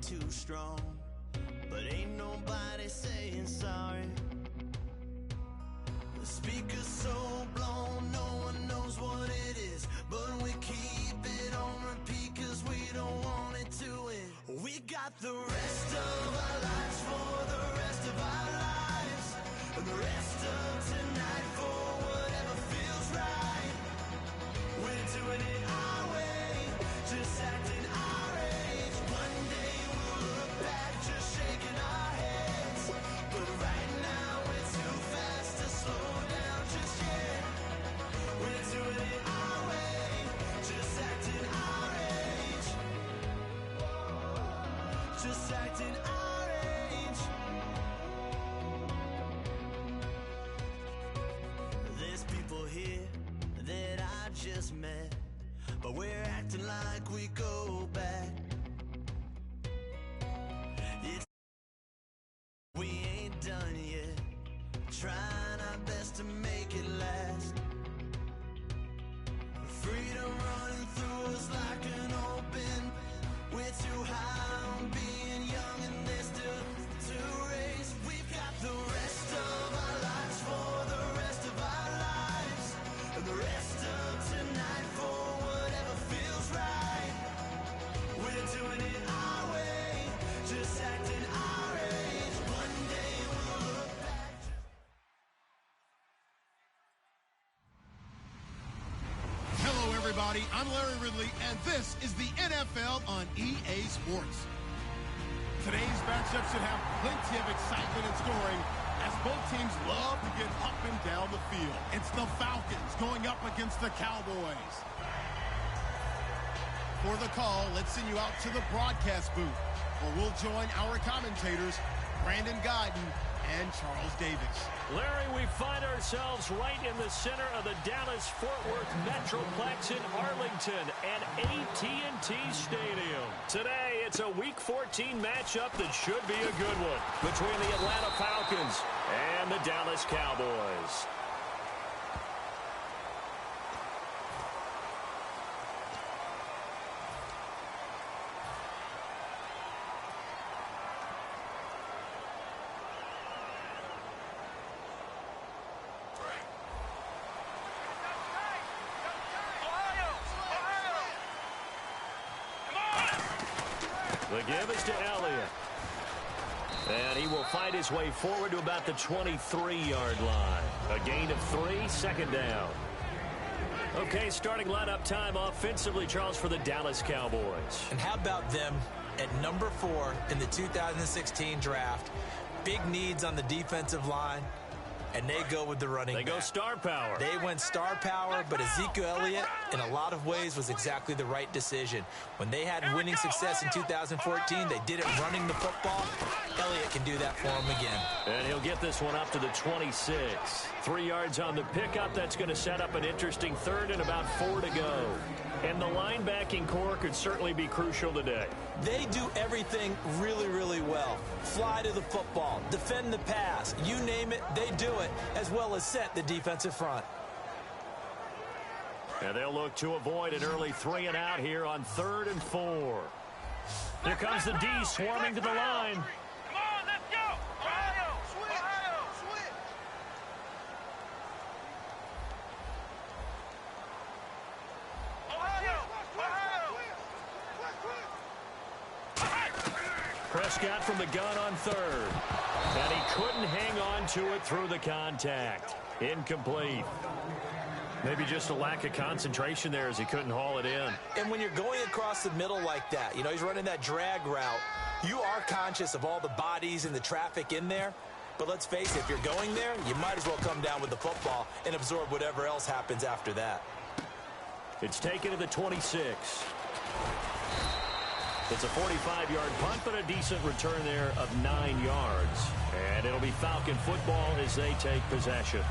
too strong, but ain't nobody saying sorry. The speaker's so blown, no one knows what it is, but we keep it on repeat cause we don't want it to end. We got the rest of our lives for the rest of our lives, and the rest of tonight for whatever feels right. We're doing it our way, just acting our age. One day we'll look back just shaking our heads, but right now we're too fast to slow down just yet. We're doing it our way, just acting our age. Just acting our age. There's people here that I just met, but we're acting like we go back. We ain't done yet, trying our best to make it last. Freedom running through us like an open. We're too high on being young and there's still to race. We've got the rest of our lives for the rest of our lives, and the rest of tonight for whatever feels right. We're doing it our way, just acting our age. One day we'll look back. Hello, everybody. I'm Larry Ridley, and this is the NFL on EA Sports. Today's matchup should have plenty of excitement and scoring, as both teams love to get up and down the field. It's the Falcons going up against the Cowboys. For the call, let's send you out to the broadcast booth, where we'll join our commentators, Brandon Guyton and Charles Davis. Larry, we find ourselves right in the center of the Dallas-Fort Worth Metroplex in Arlington and AT&T Stadium. Today, it's a Week 14 matchup that should be a good one between the Atlanta Falcons and the Dallas Cowboys. The give is to Elliott. And he will find his way forward to about the 23-yard line. A gain of 3, second down. Okay, starting lineup time offensively, Charles, for the Dallas Cowboys. And how about them at number 4 in the 2016 draft? Big needs on the defensive line. And they go with the running back. They go star power. They went star power, but Ezekiel Elliott, in a lot of ways, was exactly the right decision. When they had winning success in 2014, they did it running the football. Elliott can do that for them again. And he'll get this one up to the 26. 3 yards on the pickup. That's going to set up an interesting third and about 4 to go. And the linebacking core could certainly be crucial today. They do everything really, really well. Fly to the football, defend the pass, you name it, they do it, as well as set the defensive front. And they'll look to avoid an early 3 and out here on 3rd and 4. Here comes the D swarming to the line. Come on, let's go! Ohio! Switch! Ohio! Switch! Prescott from the gun on 3rd. And he couldn't hang on to it through the contact. Incomplete. Maybe just a lack of concentration there as he couldn't haul it in. And when you're going across the middle like that, you know, he's running that drag route, you are conscious of all the bodies and the traffic in there. But let's face it, if you're going there, you might as well come down with the football and absorb whatever else happens after that. It's taken to the 26. It's a 45-yard punt, but a decent return there of 9 yards. And it'll be Falcon football as they take possession.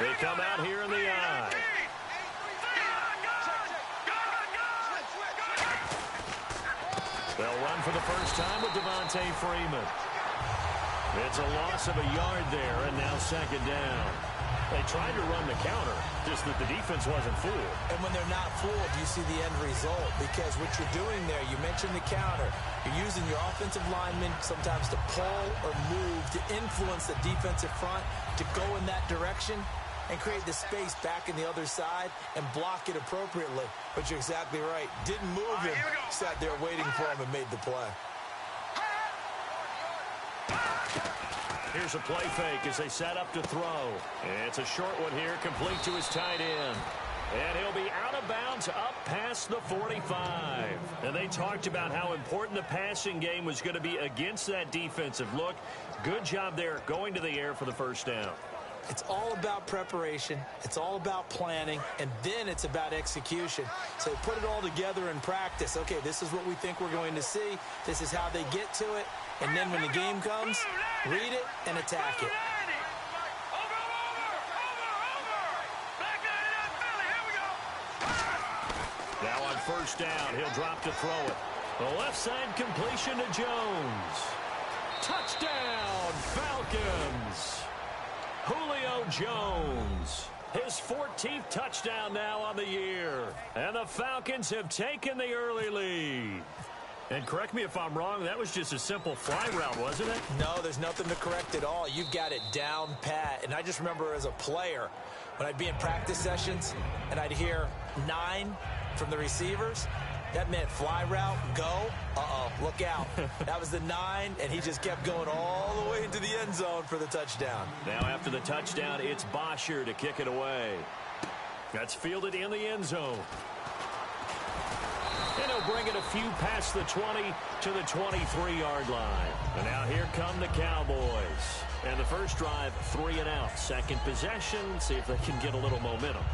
They come out here in the I. for the first time with Devontae Freeman. It's a loss of a yard there, and now second down. They tried to run the counter, just that the defense wasn't fooled. And when they're not fooled, you see the end result, because what you're doing there, you mentioned the counter. You're using your offensive linemen sometimes to pull or move, to influence the defensive front, to go in that direction and create the space back in the other side and block it appropriately. But you're exactly right. Didn't move him, sat there waiting for him and made the play. Here's a play fake as they set up to throw. It's a short one here, complete to his tight end. And he'll be out of bounds up past the 45. And they talked about how important the passing game was going to be against that defensive look. Good job there going to the air for the first down. It's all about preparation. It's all about planning. And then it's about execution. So put it all together in practice. Okay, this is what we think we're going to see. This is how they get to it. And then when the game comes, read it and attack it. Now on first down, he'll drop to throw it. The left side completion to Jones. Touchdown, Falcons. Julio Jones. His 14th touchdown now on the year. And the Falcons have taken the early lead. And correct me if I'm wrong, that was just a simple fly route, wasn't it? No, there's nothing to correct at all. You've got it down pat. And I just remember as a player, when I'd be in practice sessions and I'd hear 9 from the receivers, that meant fly route, go, look out. That was the 9, and he just kept going all the way into the end zone for the touchdown. Now after the touchdown, it's Bosher to kick it away. That's fielded in the end zone. And he'll bring it a few past the 20 to the 23-yard line. And now here come the Cowboys. And the first drive, 3 and out. Second possession, see if they can get a little momentum.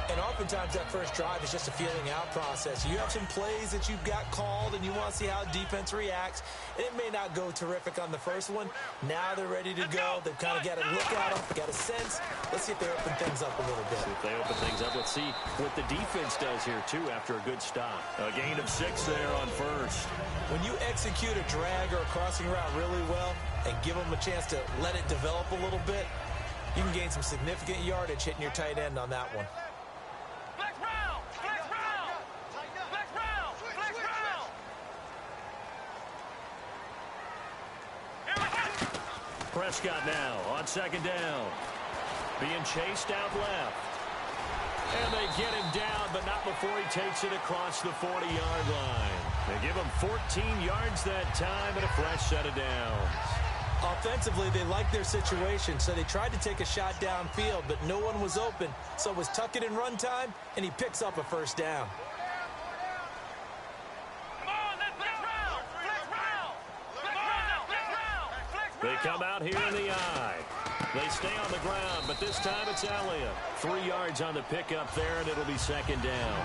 And oftentimes that first drive is just a feeling out process. You have some plays that you've got called and you want to see how defense reacts. It may not go terrific on the first one. Now they're ready to go. They've kind of got a look at them, got a sense. Let's see if they open things up a little bit. See if they open things up. Let's see what the defense does here, too, after a good stop. A gain of 6 there on first. When you execute a drag or a crossing route really well and give them a chance to let it develop a little bit, you can gain some significant yardage hitting your tight end on that one. Prescott now on second down. Being chased out left. And they get him down, but not before he takes it across the 40-yard line. They give him 14 yards that time and a fresh set of downs. Offensively, they liked their situation, so they tried to take a shot downfield, but no one was open. So it was tuck it in run time, and he picks up a first down. They come out here in the eye. They stay on the ground, but this time it's Elliott. 3 yards on the pickup there, and it'll be second down.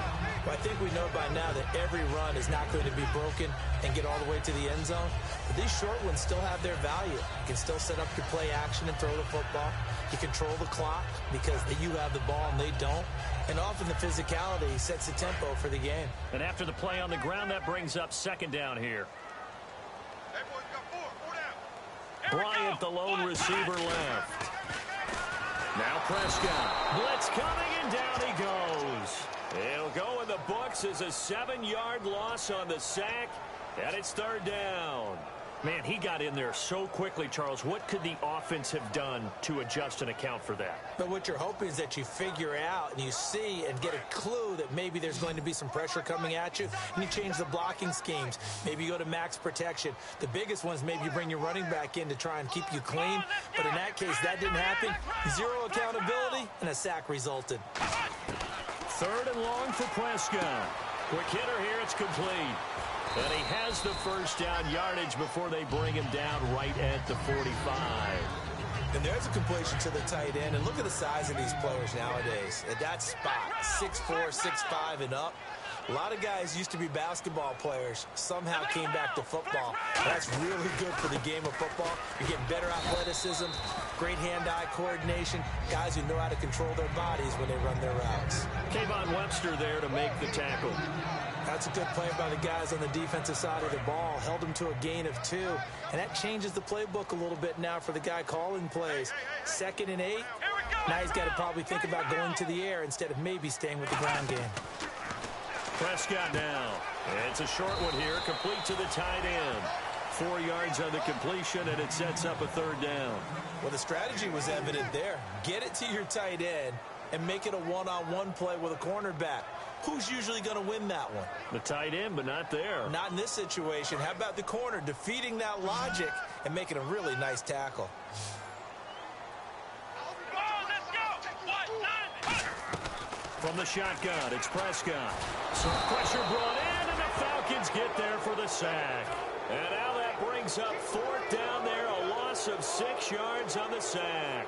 Well, I think we know by now that every run is not going to be broken and get all the way to the end zone. But these short ones still have their value. You can still set up your play action and throw the football. You control the clock because you have the ball and they don't. And often the physicality sets the tempo for the game. And after the play on the ground, that brings up second down here. Bryant, the lone receiver, left. Now Prescott. Blitz coming, and down he goes. It'll go in the books as a 7-yard loss on the sack, and it's third down. Man, he got in there so quickly, Charles. What could the offense have done to adjust and account for that? But what you're hoping is that you figure out and you see and get a clue that maybe there's going to be some pressure coming at you, and you change the blocking schemes. Maybe you go to max protection. The biggest one is maybe you bring your running back in to try and keep you clean. But in that case, that didn't happen. 0 accountability, and a sack resulted. Third and long for Prescott. Quick hitter here, it's complete. And he has the first down yardage before they bring him down right at the 45. And there's a completion to the tight end. And look at the size of these players nowadays. At that spot, 6'4", 6'5", and up. A lot of guys used to be basketball players, somehow came back to football. That's really good for the game of football. You're getting better athleticism, great hand-eye coordination, guys who know how to control their bodies when they run their routes. Kayvon Webster there to make the tackle. That's a good play by the guys on the defensive side of the ball. Held him to a gain of 2. And that changes the playbook a little bit now for the guy calling plays. 2nd and 8. Now he's got to probably think about going to the air instead of maybe staying with the ground game. Prescott now. It's a short one here, complete to the tight end. 4 yards on the completion, and it sets up a 3rd down. Well, the strategy was evident there. Get it to your tight end and make it a one-on-one play with a cornerback. Who's usually going to win that one? The tight end, but not there. Not in this situation. How about the corner defeating that logic and making a really nice tackle? From the shotgun, it's Prescott. Some pressure brought in, and the Falcons get there for the sack. And now that brings up 4th down there, a loss of 6 yards on the sack.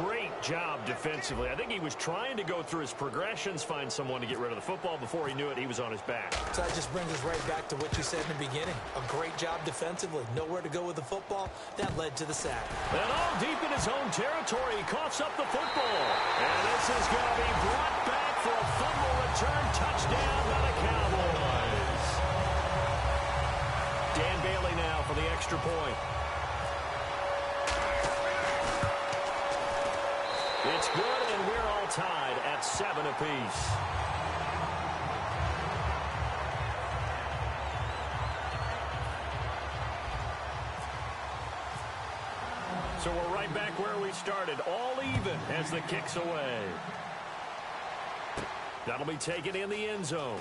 Great job defensively. I think he was trying to go through his progressions, find someone to get rid of the football. Before he knew it, he was on his back. So that just brings us right back to what you said in the beginning. A great job defensively. Nowhere to go with the football. That led to the sack. And all deep in his own territory, he coughs up the football. And this is going to be brought back for a fumble return touchdown by the Cowboys. Dan Bailey now for the extra point. It's good, and we're all tied at 7 apiece. So we're right back where we started, all even as the kick's away. That'll be taken in the end zone.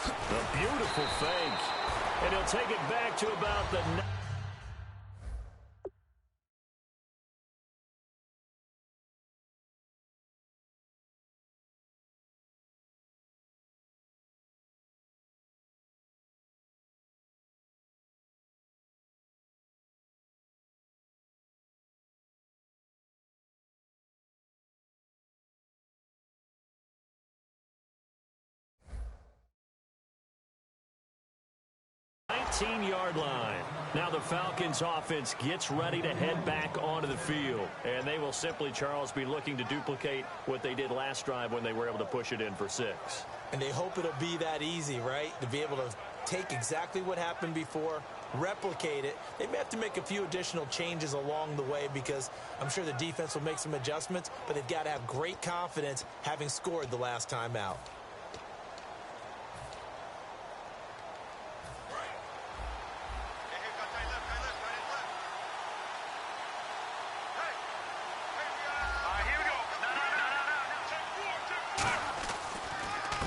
A beautiful fake. And he'll take it back to about the... yard line. Now the Falcons offense gets ready to head back onto the field. And they will simply, Charles, be looking to duplicate what they did last drive when they were able to push it in for 6. And they hope it'll be that easy, right? To be able to take exactly what happened before, replicate it. They may have to make a few additional changes along the way because I'm sure the defense will make some adjustments, but they've got to have great confidence having scored the last time out.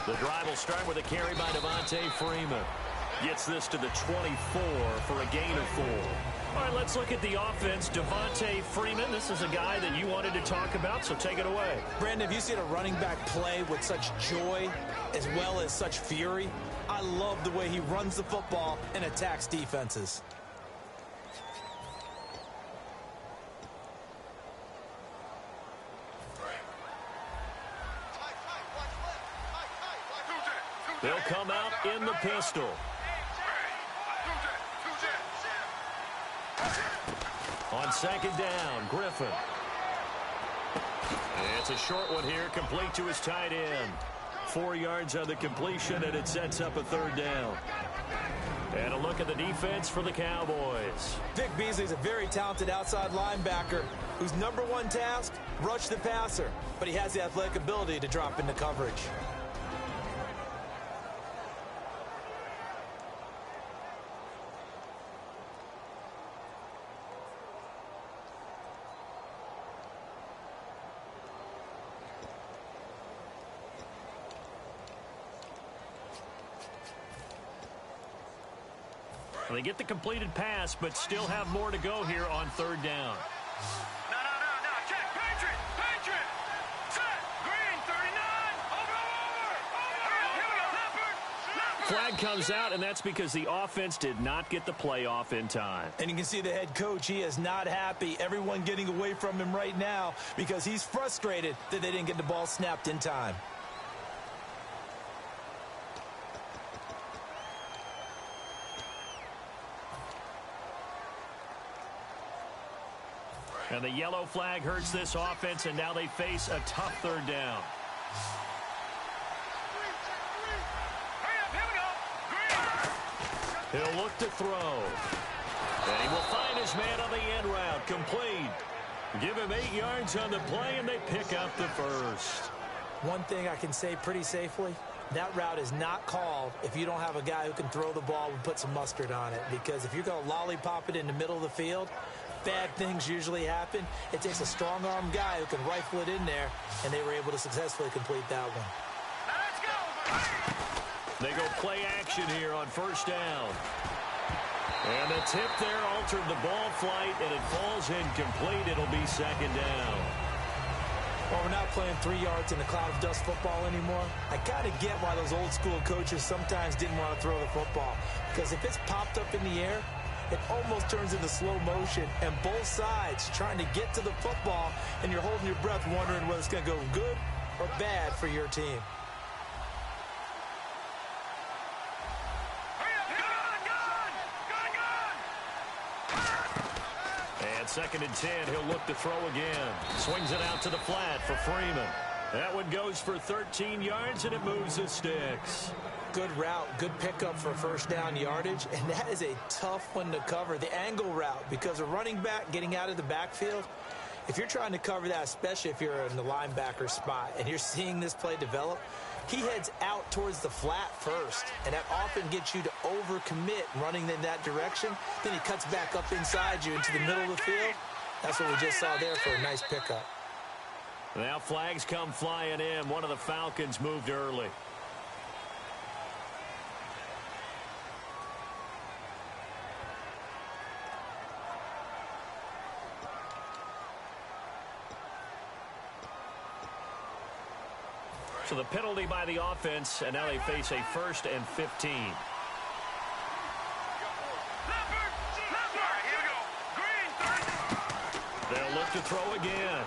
The drive will start with a carry by Devontae Freeman. Gets this to the 24 for a gain of 4. All right, let's look at the offense. Devontae Freeman, this is a guy that you wanted to talk about, so take it away. Brandon, have you seen a running back play with such joy as well as such fury? I love the way he runs the football and attacks defenses. They'll come out in the pistol. On 2nd down, Griffin. It's a short one here, complete to his tight end. 4 yards on the completion, and it sets up a 3rd down. And a look at the defense for the Cowboys. Vic Beasley's a very talented outside linebacker whose #1 task, rush the passer. But he has the athletic ability to drop into coverage. They get the completed pass, but still have more to go here on 3rd down. No. Check. Patriot. Set. Green, 39. Over. Here we go. Leopard. Flag comes out, and that's because the offense did not get the play off in time. And you can see the head coach, he is not happy. Everyone getting away from him right now because he's frustrated that they didn't get the ball snapped in time. And the yellow flag hurts this offense, and now they face a tough third down. He'll look to throw. And he will find his man on the end route. Complete. Give him 8 yards on the play, and they pick up the first. One thing I can say pretty safely, that route is not called if you don't have a guy who can throw the ball and put some mustard on it. Because if you're going to lollipop it in the middle of the field, bad things usually happen. It takes a strong-arm guy who can rifle it in there, and they were able to successfully complete that one. Let's go! They go play action here on first down. And the tip there altered the ball flight, and it falls incomplete. It'll be second down. Well, we're not playing 3 yards in a cloud of dust football anymore. I kind of get why those old-school coaches sometimes didn't want to throw the football. Because if it's popped up in the air, it almost turns into slow motion, and both sides trying to get to the football, and you're holding your breath wondering whether it's going to go good or bad for your team. And 2nd and 10, he'll look to throw again. Swings it out to the flat for Freeman. That one goes for 13 yards, and it moves the sticks. Good route, good pickup for first down yardage, and that is a tough one to cover, the angle route, because a running back getting out of the backfield, if you're trying to cover that, especially if you're in the linebacker spot, and you're seeing this play develop, he heads out towards the flat first, and that often gets you to overcommit running in that direction. Then he cuts back up inside you into the middle of the field. That's what we just saw there for a nice pickup. Now flags come flying in. One of the Falcons moved early. So the penalty by the offense, and now they face a 1st and 15. They'll look to throw again.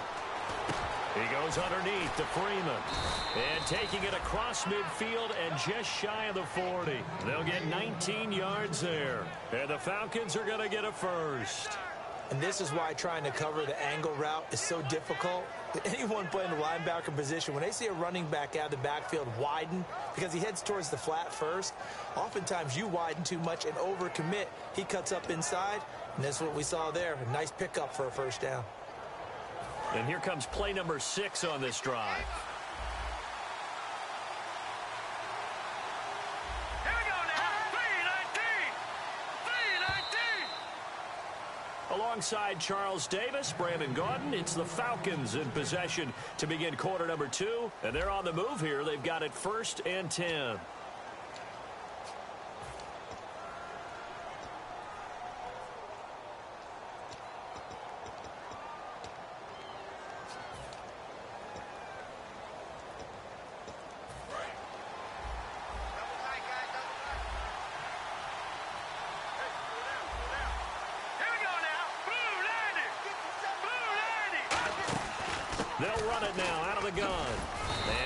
He goes underneath to Freeman. And taking it across midfield and just shy of the 40. They'll get 19 yards there. And the Falcons are going to get a first. And this is why trying to cover the angle route is so difficult. Anyone playing the linebacker position, when they see a running back out of the backfield widen, because he heads towards the flat first, oftentimes you widen too much and overcommit. He cuts up inside, and that's what we saw there. A nice pickup for a first down. And here comes play number 6 on this drive. Alongside Charles Davis, Brandon Gaudin, it's the Falcons in possession to begin quarter number 2. And they're on the move here. They've got it 1st and 10. They'll run it now out of the gun.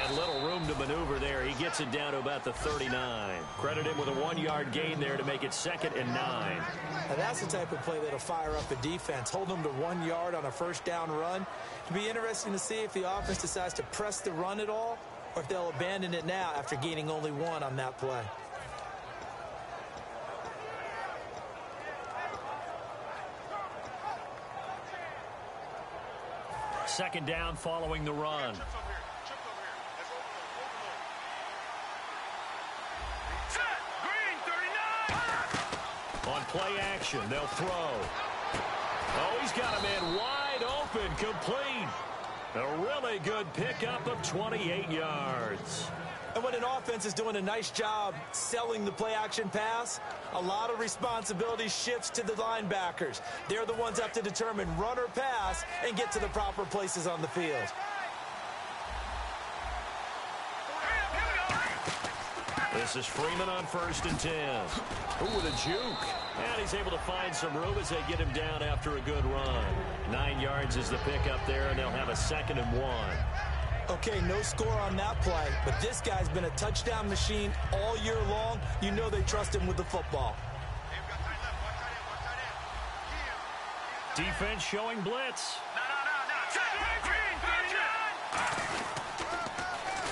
And little room to maneuver there. He gets it down to about the 39. Credit him with a 1-yard gain there to make it 2nd and 9. Now that's the type of play that'll fire up a defense. Hold them to 1 yard on a first down run. It'll be interesting to see if the offense decides to press the run at all, or if they'll abandon it now after gaining only 1 on that play. Second down following the run. On play action, they'll throw. Oh, he's got a man wide open, complete. A really good pickup of 28 yards. And when an offense is doing a nice job selling the play-action pass, a lot of responsibility shifts to the linebackers. They're the ones have to determine run or pass and get to the proper places on the field. This is Freeman on 1st and 10. Ooh, with a juke. And he's able to find some room as they get him down after a good run. 9 yards is the pickup there, and they'll have a 2nd and 1. Okay, no score on that play, but this guy's been a touchdown machine all year long. You know they trust him with the football. Defense showing blitz.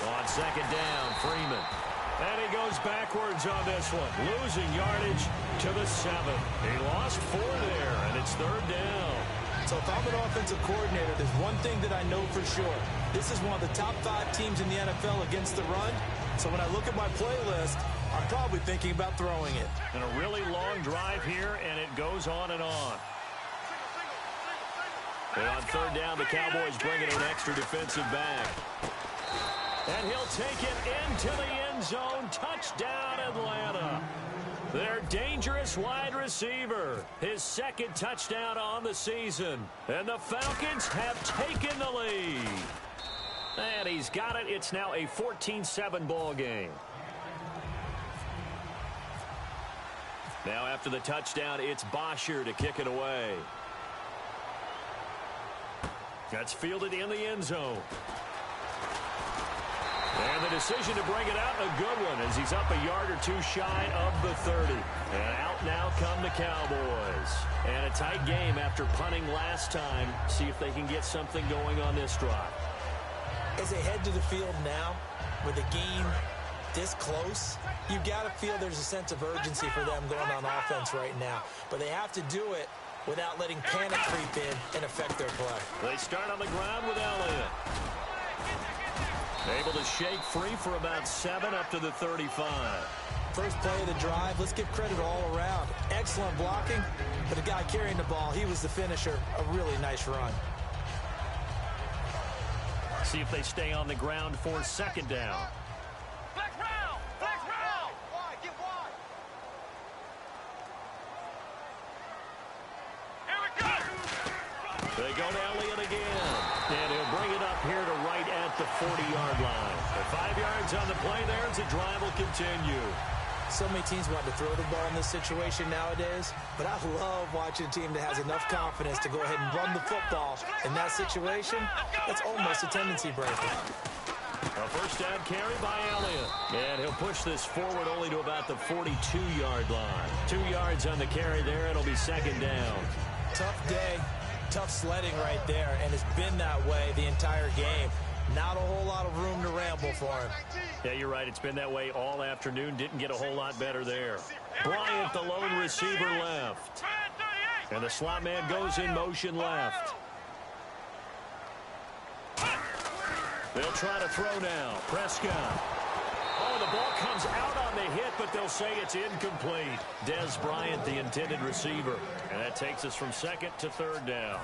On second down, Freeman. And he goes backwards on this one, losing yardage to the 7. He lost 4 there, and it's third down. So if I'm an offensive coordinator, there's one thing that I know for sure. This is one of the top 5 teams in the NFL against the run. So when I look at my playlist, I'm probably thinking about throwing it. And a really long drive here, and it goes on and on. And on third down, the Cowboys bring in an extra defensive back. And he'll take it into the end zone. Touchdown, Atlanta. Their dangerous wide receiver. His second touchdown on the season. And the Falcons have taken the lead. And he's got it. It's now a 14-7 ball game. Now after the touchdown, it's Bosher to kick it away. That's fielded in the end zone. And the decision to bring it out, a good one, as he's up a yard or 2 shy of the 30. And out now come the Cowboys. And a tight game after punting last time. See if they can get something going on this drive. As they head to the field now, with the game this close, you've got to feel there's a sense of urgency for them going on offense right now. But they have to do it without letting panic creep in and affect their play. They start on the ground with Elliott. Able to shake free for about 7 up to the 35. First play of the drive, let's give credit all around. Excellent blocking, but the guy carrying the ball, he was the finisher. A really nice run. See if they stay on the ground for second down. Flex round! Flex round! Wide, get wide! Here we go! They go to Elliott again. And he'll bring it up here to right at the 40-yard line. The 5 yards on the play there as the drive will continue. So many teams want to throw the ball in this situation nowadays, but I love watching a team that has enough confidence to go ahead and run the football. In that situation, that's almost a tendency breaker. A first down carry by Elliott. And he'll push this forward only to about the 42-yard line. 2 yards on the carry there. It'll be second down. Tough day, tough sledding right there, and it's been that way the entire game. Not a whole lot of room to ramble for him. Yeah, you're right. It's been that way all afternoon. Didn't get a whole lot better there. Bryant, the lone receiver, left. And the slot man goes in motion left. They'll try to throw now. Prescott. Oh, the ball comes out on the hit, but they'll say it's incomplete. Dez Bryant, the intended receiver. And that takes us from second to third down.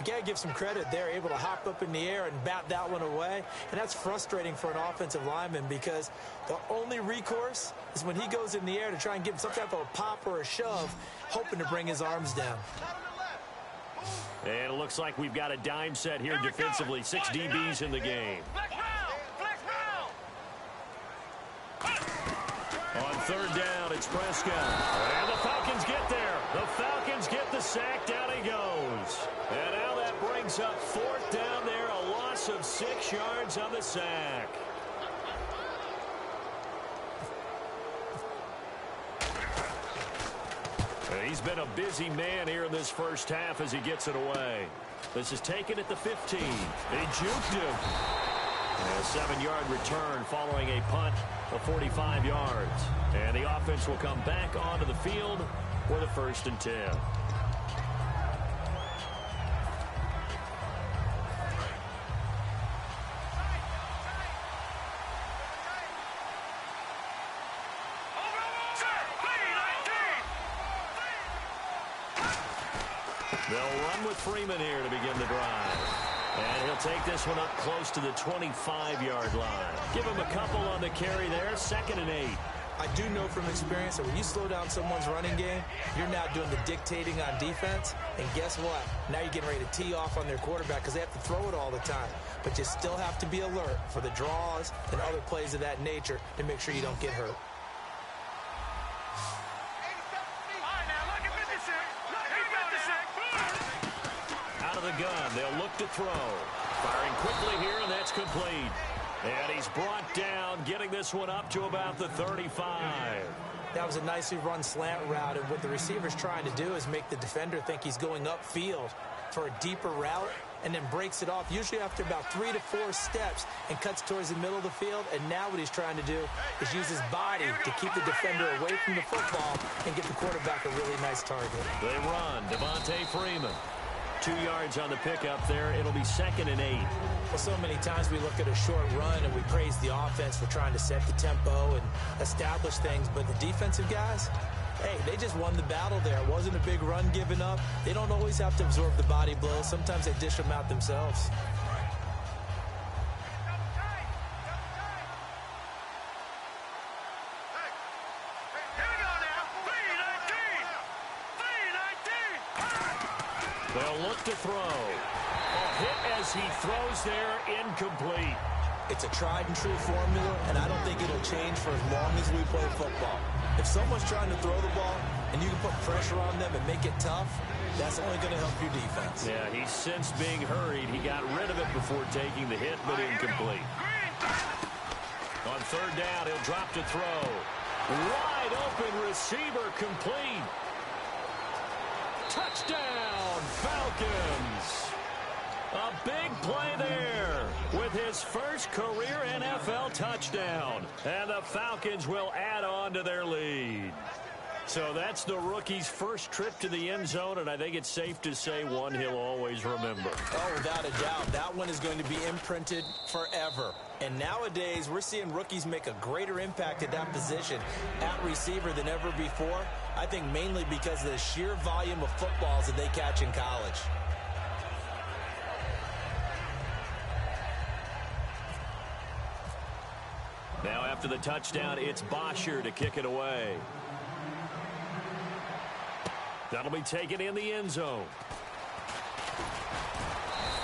You got to give some credit. They're able to hop up in the air and bat that one away. And that's frustrating for an offensive lineman because the only recourse is when he goes in the air to try and give him some type of a pop or a shove, hoping to bring his arms down. And it looks like we've got a dime set here defensively. 6 DBs in the game. On third down, it's Prescott. And the Falcons get there. The Falcons get the sack. Down he goes. And now that brings up fourth down there. A loss of 6 yards on the sack. He's been a busy man here in this first half as he gets it away. This is taken at the 15. They juked him. And a 7-yard return following a punt of 45 yards. And the offense will come back onto the field for the 1st and 10. They'll run with Freeman here to begin the drive. And he'll take this one up close to the 25-yard line. Give him a couple on the carry there. 2nd and 8. I do know from experience that when you slow down someone's running game, you're now doing the dictating on defense. And guess what? Now you're getting ready to tee off on their quarterback because they have to throw it all the time. But you still have to be alert for the draws and other plays of that nature to make sure you don't get hurt. Out of the gun, they'll look to throw. Firing quickly here, and that's complete. And he's brought down, getting this one up to about the 35. That was a nicely run slant route, and what the receiver's trying to do is make the defender think he's going upfield for a deeper route, and then breaks it off, usually after about 3 to 4 steps, and cuts towards the middle of the field. And now what he's trying to do is use his body to keep the defender away from the football and give the quarterback a really nice target. They run. Devontae Freeman. 2 yards on the pickup there. It'll be 2nd and 8. Well, so many times we look at a short run and we praise the offense for trying to set the tempo and establish things, but the defensive guys, hey, they just won the battle there. It wasn't a big run given up. They don't always have to absorb the body blows. Sometimes they dish them out themselves. They'll look to throw. A hit as he throws there, incomplete. It's a tried and true formula, and I don't think it'll change for as long as we play football. If someone's trying to throw the ball and you can put pressure on them and make it tough, that's only going to help your defense. Yeah, he's since being hurried. He got rid of it before taking the hit, but incomplete. On 3rd down, he'll drop to throw. Wide open receiver, complete. Touchdown, Falcons. A big play there with his first career NFL touchdown. And the Falcons will add on to their lead. So that's the rookie's first trip to the end zone, and I think it's safe to say one he'll always remember. Oh, without a doubt. That one is going to be imprinted forever. And nowadays, we're seeing rookies make a greater impact at that position at receiver than ever before. I think mainly because of the sheer volume of footballs that they catch in college. Now after the touchdown, it's Bosher to kick it away. That'll be taken in the end zone.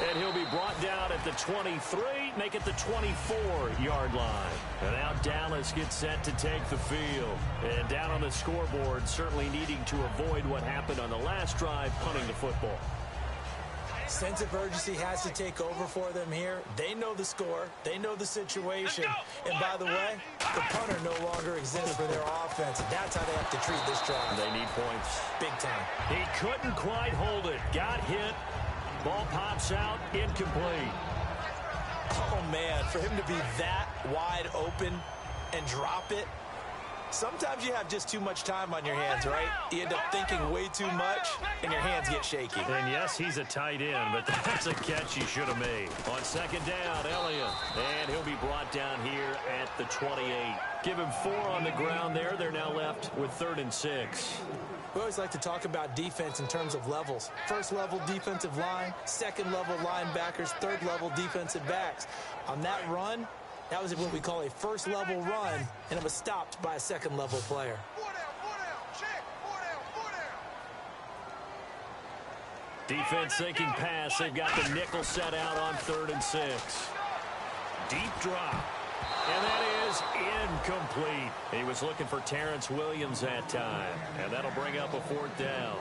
And he'll be brought down at the 23, make it the 24-yard line. And now Dallas gets set to take the field. And down on the scoreboard, certainly needing to avoid what happened on the last drive, punting the football. Sense of urgency has to take over for them here. They know the score. They know the situation. And by the way, the punter no longer exists for their offense. That's how they have to treat this drive. They need points. Big time. He couldn't quite hold it. Got hit. Ball pops out. Incomplete. Oh, man, for him to be that wide open and drop it. Sometimes you have just too much time on your hands, right? You end up thinking way too much, and your hands get shaky. And yes, he's a tight end, but that's a catch he should have made. On 2nd down, Elliott. And he'll be brought down here at the 28. Give him 4 on the ground there. They're now left with 3rd and 6. We always like to talk about defense in terms of levels. 1st level defensive line, 2nd level linebackers, 3rd level defensive backs. On that run, that was what we call a 1st level run, and it was stopped by a 2nd level player. Defense thinking pass. They've got the nickel set out on 3rd and 6. Deep drop. And that is incomplete. He was looking for Terrence Williams that time. And that'll bring up a 4th down.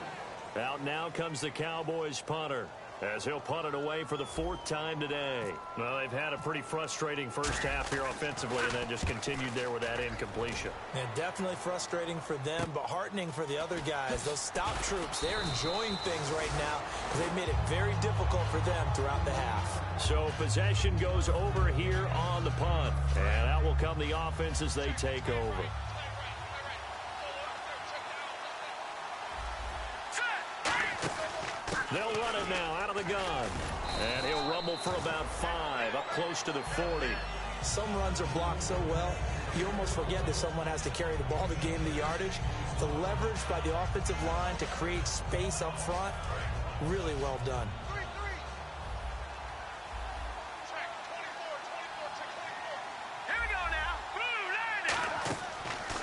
Out now comes the Cowboys punter, as he'll punt it away for the 4th time today. Well, they've had a pretty frustrating first half here offensively, and then just continued there with that incompletion. Yeah, definitely frustrating for them, but heartening for the other guys. Those stop troops, they're enjoying things right now. They've made it very difficult for them throughout the half. So possession goes over here on the punt, and out will come the offense as they take over. They'll run it now out of the gun. And he'll rumble for about 5, up close to the 40. Some runs are blocked so well, you almost forget that someone has to carry the ball to gain the yardage. The leverage by the offensive line to create space up front, really well done.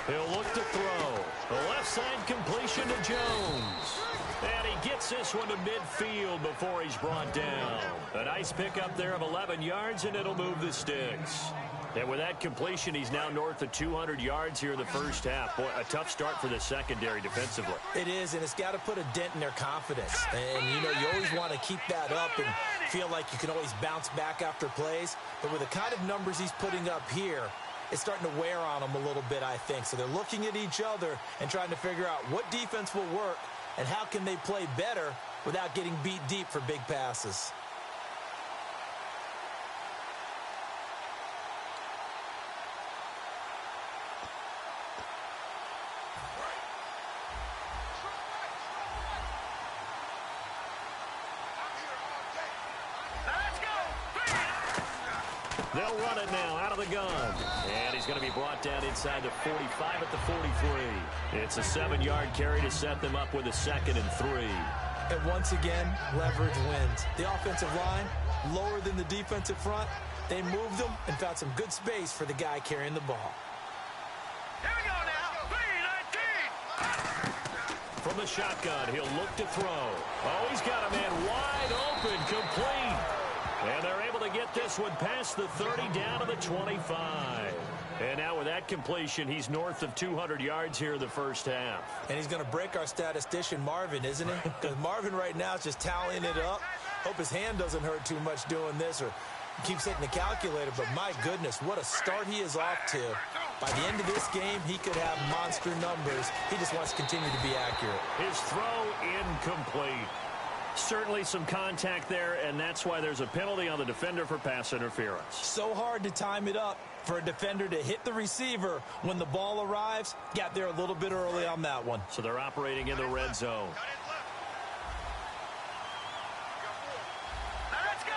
He'll look to throw. The left side completion to Jones. And he gets this one to midfield before he's brought down. A nice pickup there of 11 yards, and it'll move the sticks. And with that completion, he's now north of 200 yards here in the first half. Boy, a tough start for the secondary defensively. It is, and it's got to put a dent in their confidence. And, you know, you always want to keep that up and feel like you can always bounce back after plays. But with the kind of numbers he's putting up here, it's starting to wear on them a little bit, I think. So they're looking at each other and trying to figure out what defense will work and how can they play better without getting beat deep for big passes. They'll run it now out of the gun. And he's going to be brought down inside the 45 at the 43. It's a 7-yard carry to set them up with a 2nd and 3. And once again, leverage wins. The offensive line, lower than the defensive front. They moved them and found some good space for the guy carrying the ball. Here we go now. 3-19. From the shotgun, he'll look to throw. Oh, he's got a man wide open, complete. And they're able to get this one past the 30 down to the 25. And now with that completion, he's north of 200 yards here in the first half. And he's going to break our statistician, Marvin, isn't he? Because Marvin right now is just tallying it up. Hope his hand doesn't hurt too much doing this or keeps hitting the calculator. But my goodness, what a start he is off to. By the end of this game, he could have monster numbers. He just wants to continue to be accurate. His throw incomplete. Certainly some contact there, and that's why there's a penalty on the defender for pass interference. So hard to time it up for a defender to hit the receiver when the ball arrives. Got there a little bit early on that one. So they're operating in the red zone. Let's go.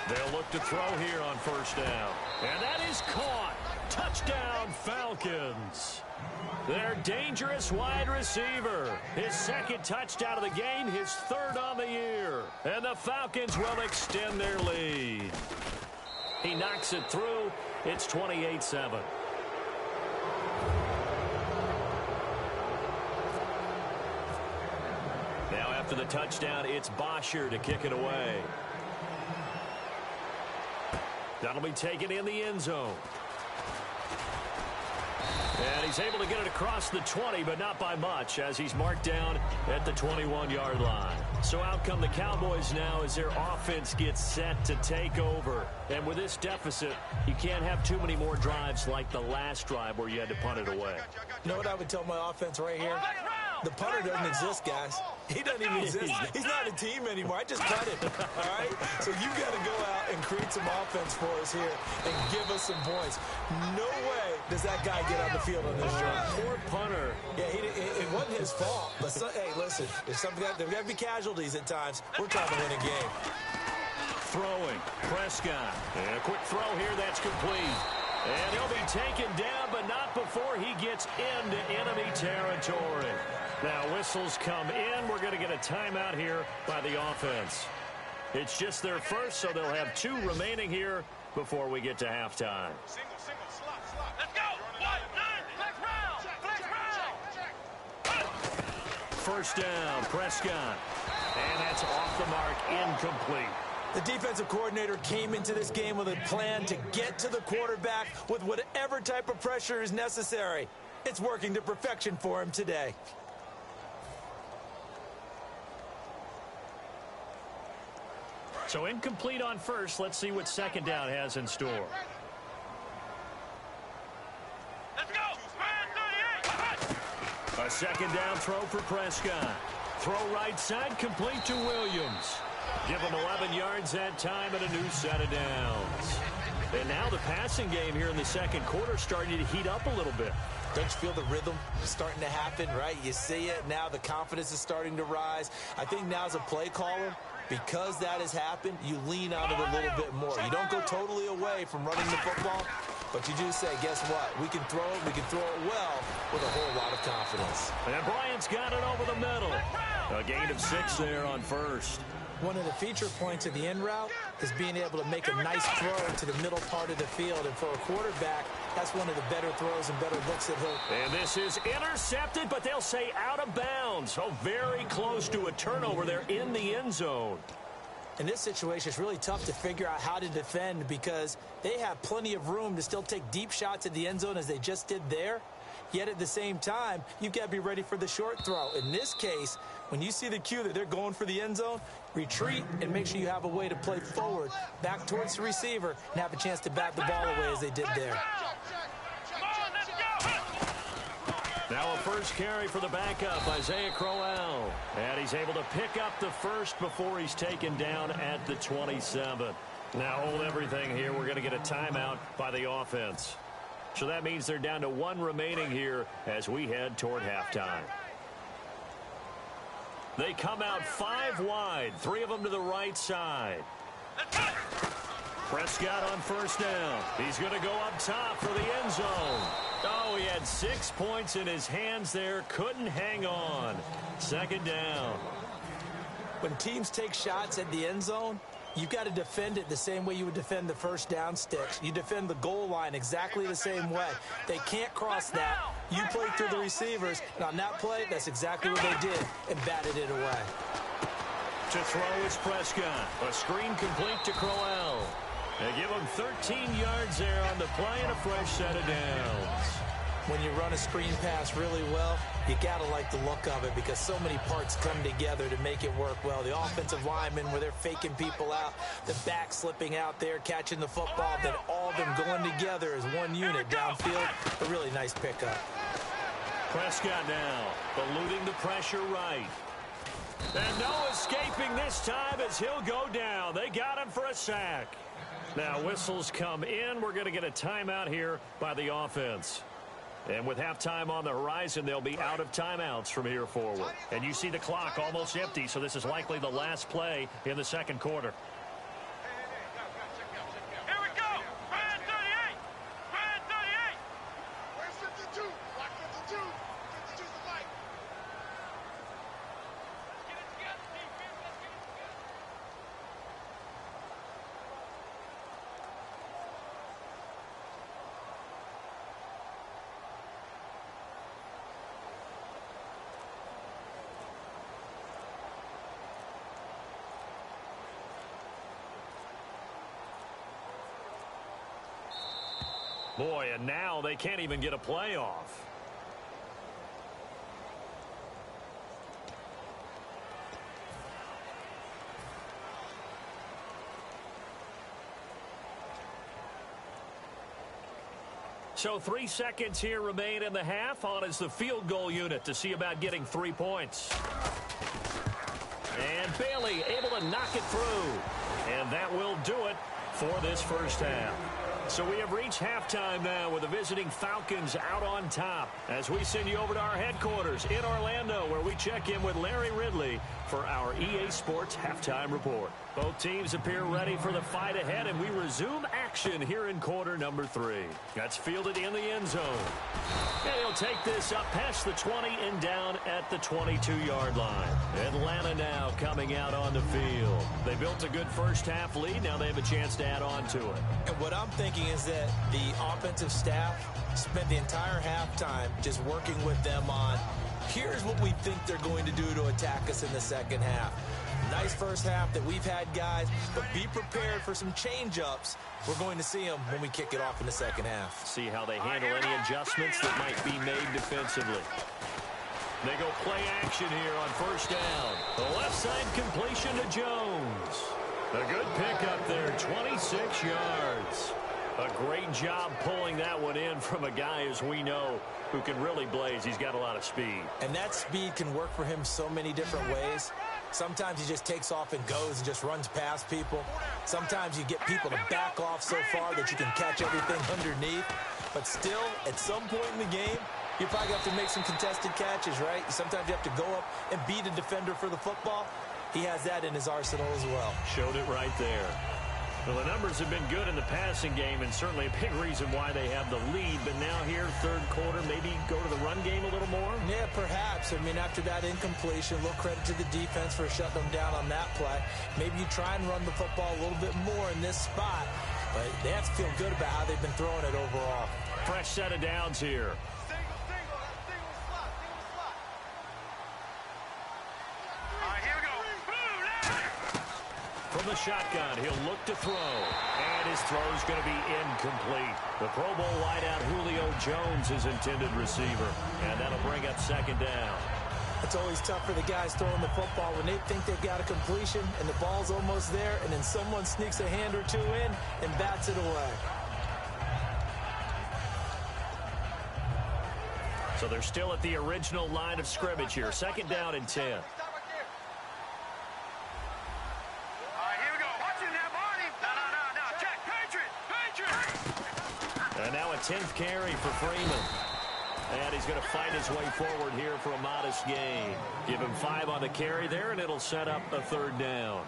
3-19. They'll look to throw here on first down. And that is caught. Touchdown, Falcons. Their dangerous wide receiver. His 2nd touchdown of the game, his 3rd on the year. And the Falcons will extend their lead. He knocks it through. It's 28-7. Now after the touchdown, it's Bosher to kick it away. That'll be taken in the end zone. And he's able to get it across the 20, but not by much, as he's marked down at the 21-yard line. So out come the Cowboys now as their offense gets set to take over. And with this deficit, you can't have too many more drives like the last drive where you had to punt it away. You know what I would tell my offense right here? The punter doesn't exist, guys. He doesn't even exist. He's not a team anymore. I just punted, all right? So you've got to go out and create some offense for us here and give us some points. No way does that guy get on the field on this drive. Poor punter. Yeah, it wasn't his fault. But hey, listen, there's got to be casualties at times. We're trying to win a game. Throwing, Prescott. And a quick throw here, that's complete. And he'll be taken down, but not before he gets into enemy territory. Now whistles come in. We're going to get a timeout here by the offense. It's just their first, so they'll have 2 remaining here before we get to halftime. Let's go. 1-9. Flex round. First down, Prescott. And that's off the mark, incomplete. The defensive coordinator came into this game with a plan to get to the quarterback with whatever type of pressure is necessary. It's working to perfection for him today. So incomplete on first. Let's see what 2nd down has in store. Let's go. 38. A 2nd down throw for Prescott. Throw right side, complete to Williams. Give him 11 yards that time and a new set of downs. And now the passing game here in the 2nd quarter starting to heat up a little bit. Don't you feel the rhythm starting to happen, right? You see it. Now the confidence is starting to rise. I think now as a play caller, because that has happened, you lean on it a little bit more. You don't go totally away from running the football, but you do say, guess what? We can throw it well with a whole lot of confidence. And Bryant's got it over the middle. A gain of 6 there on first. One of the feature points of the end route is being able to make a nice throw to the middle part of the field. And for a quarterback, that's one of the better throws and better looks that he'll... And this is intercepted, but they'll say out of bounds. Oh, very close to a turnover there in the end zone. In this situation, it's really tough to figure out how to defend because they have plenty of room to still take deep shots at the end zone as they just did there. Yet at the same time, you've got to be ready for the short throw. In this case, when you see the cue that they're going for the end zone, retreat and make sure you have a way to play forward, back towards the receiver, and have a chance to bat the ball away as they did there. Now a first carry for the backup, Isaiah Crowell. And he's able to pick up the first before he's taken down at the 27. Now hold everything here. We're going to get a timeout by the offense. So that means they're down to 1 remaining here as we head toward halftime. They come out 5 wide, 3 of them to the right side. Prescott on first down. He's going to go up top for the end zone. Oh, he had 6 points in his hands there. Couldn't hang on. Second down. When teams take shots at the end zone, you've got to defend it the same way you would defend the first down sticks. You defend the goal line exactly the same way. They can't cross that. You play through the receivers. And on that play, that's exactly what they did and batted it away. To throw is Prescott. A screen complete to Crowell. They give him 13 yards there on the play and a fresh set of downs. When you run a screen pass really well, you got to like the look of it because so many parts come together to make it work well. The offensive linemen, where they're faking people out, the back slipping out there, catching the football, then all of them going together as one unit downfield. A really nice pickup. Prescott now, eluding the pressure right. And no escaping this time as he'll go down. They got him for a sack. Now whistles come in. We're going to get a timeout here by the offense. And with halftime on the horizon, they'll be out of timeouts from here forward. And you see the clock almost empty, so this is likely the last play in the second quarter. Here we go. Brand 38. Brand 38. Where's 52? Block 52. 52's the mic. Let's get it together, defense. Let's get it together. Boy, and now they can't even get a playoff. So 3 seconds here remain in the half. On is the field goal unit to see about getting 3 points. And Bailey able to knock it through. And that will do it for this first half. So we have reached halftime now with the visiting Falcons out on top as we send you over to our headquarters in Orlando where we check in with Larry Ridley for our EA Sports Halftime Report. Both teams appear ready for the fight ahead, and we resume action here in quarter number 3. That's fielded in the end zone. And he'll take this up past the 20 and down at the 22-yard line. Atlanta now coming out on the field. They built a good first-half lead. Now they have a chance to add on to it. And what I'm thinking is that the offensive staff spent the entire halftime just working with them on, here's what we think they're going to do to attack us in the second half. Nice first half that we've had, guys, but be prepared for some change-ups. We're going to see them when we kick it off in the second half. See how they handle any adjustments that might be made defensively. They go play action here on first down. The left side completion to Jones. A good pickup there, 26 yards. A great job pulling that one in from a guy, as we know, who can really blaze. He's got a lot of speed. And that speed can work for him so many different ways. Sometimes he just takes off and goes and just runs past people. Sometimes you get people to back off so far that you can catch everything underneath. But still, at some point in the game, you probably have to make some contested catches, right? Sometimes you have to go up and beat a defender for the football. He has that in his arsenal as well. Showed it right there. Well, the numbers have been good in the passing game, and certainly a big reason why they have the lead. But now here, third quarter, maybe go to the run game a little more? Yeah, perhaps. I mean, after that incompletion, a little credit to the defense for shutting them down on that play. Maybe you try and run the football a little bit more in this spot. But they have to feel good about how they've been throwing it overall. Fresh set of downs here. From from the shotgun. He'll look to throw. And his throw's going to be incomplete. The Pro Bowl wideout Julio Jones is intended receiver. And that'll bring up second down. It's always tough for the guys throwing the football when they think they've got a completion and the ball's almost there, and then someone sneaks a hand or two in and bats it away. So they're still at the original line of scrimmage here. Second down and 10. All right, here we go. Watch it now, Barney. No. Check. Patriot. And now a 10th carry for Freeman. And he's going to fight his way forward here for a modest gain. Give him 5 on the carry there, and it'll set up a third down.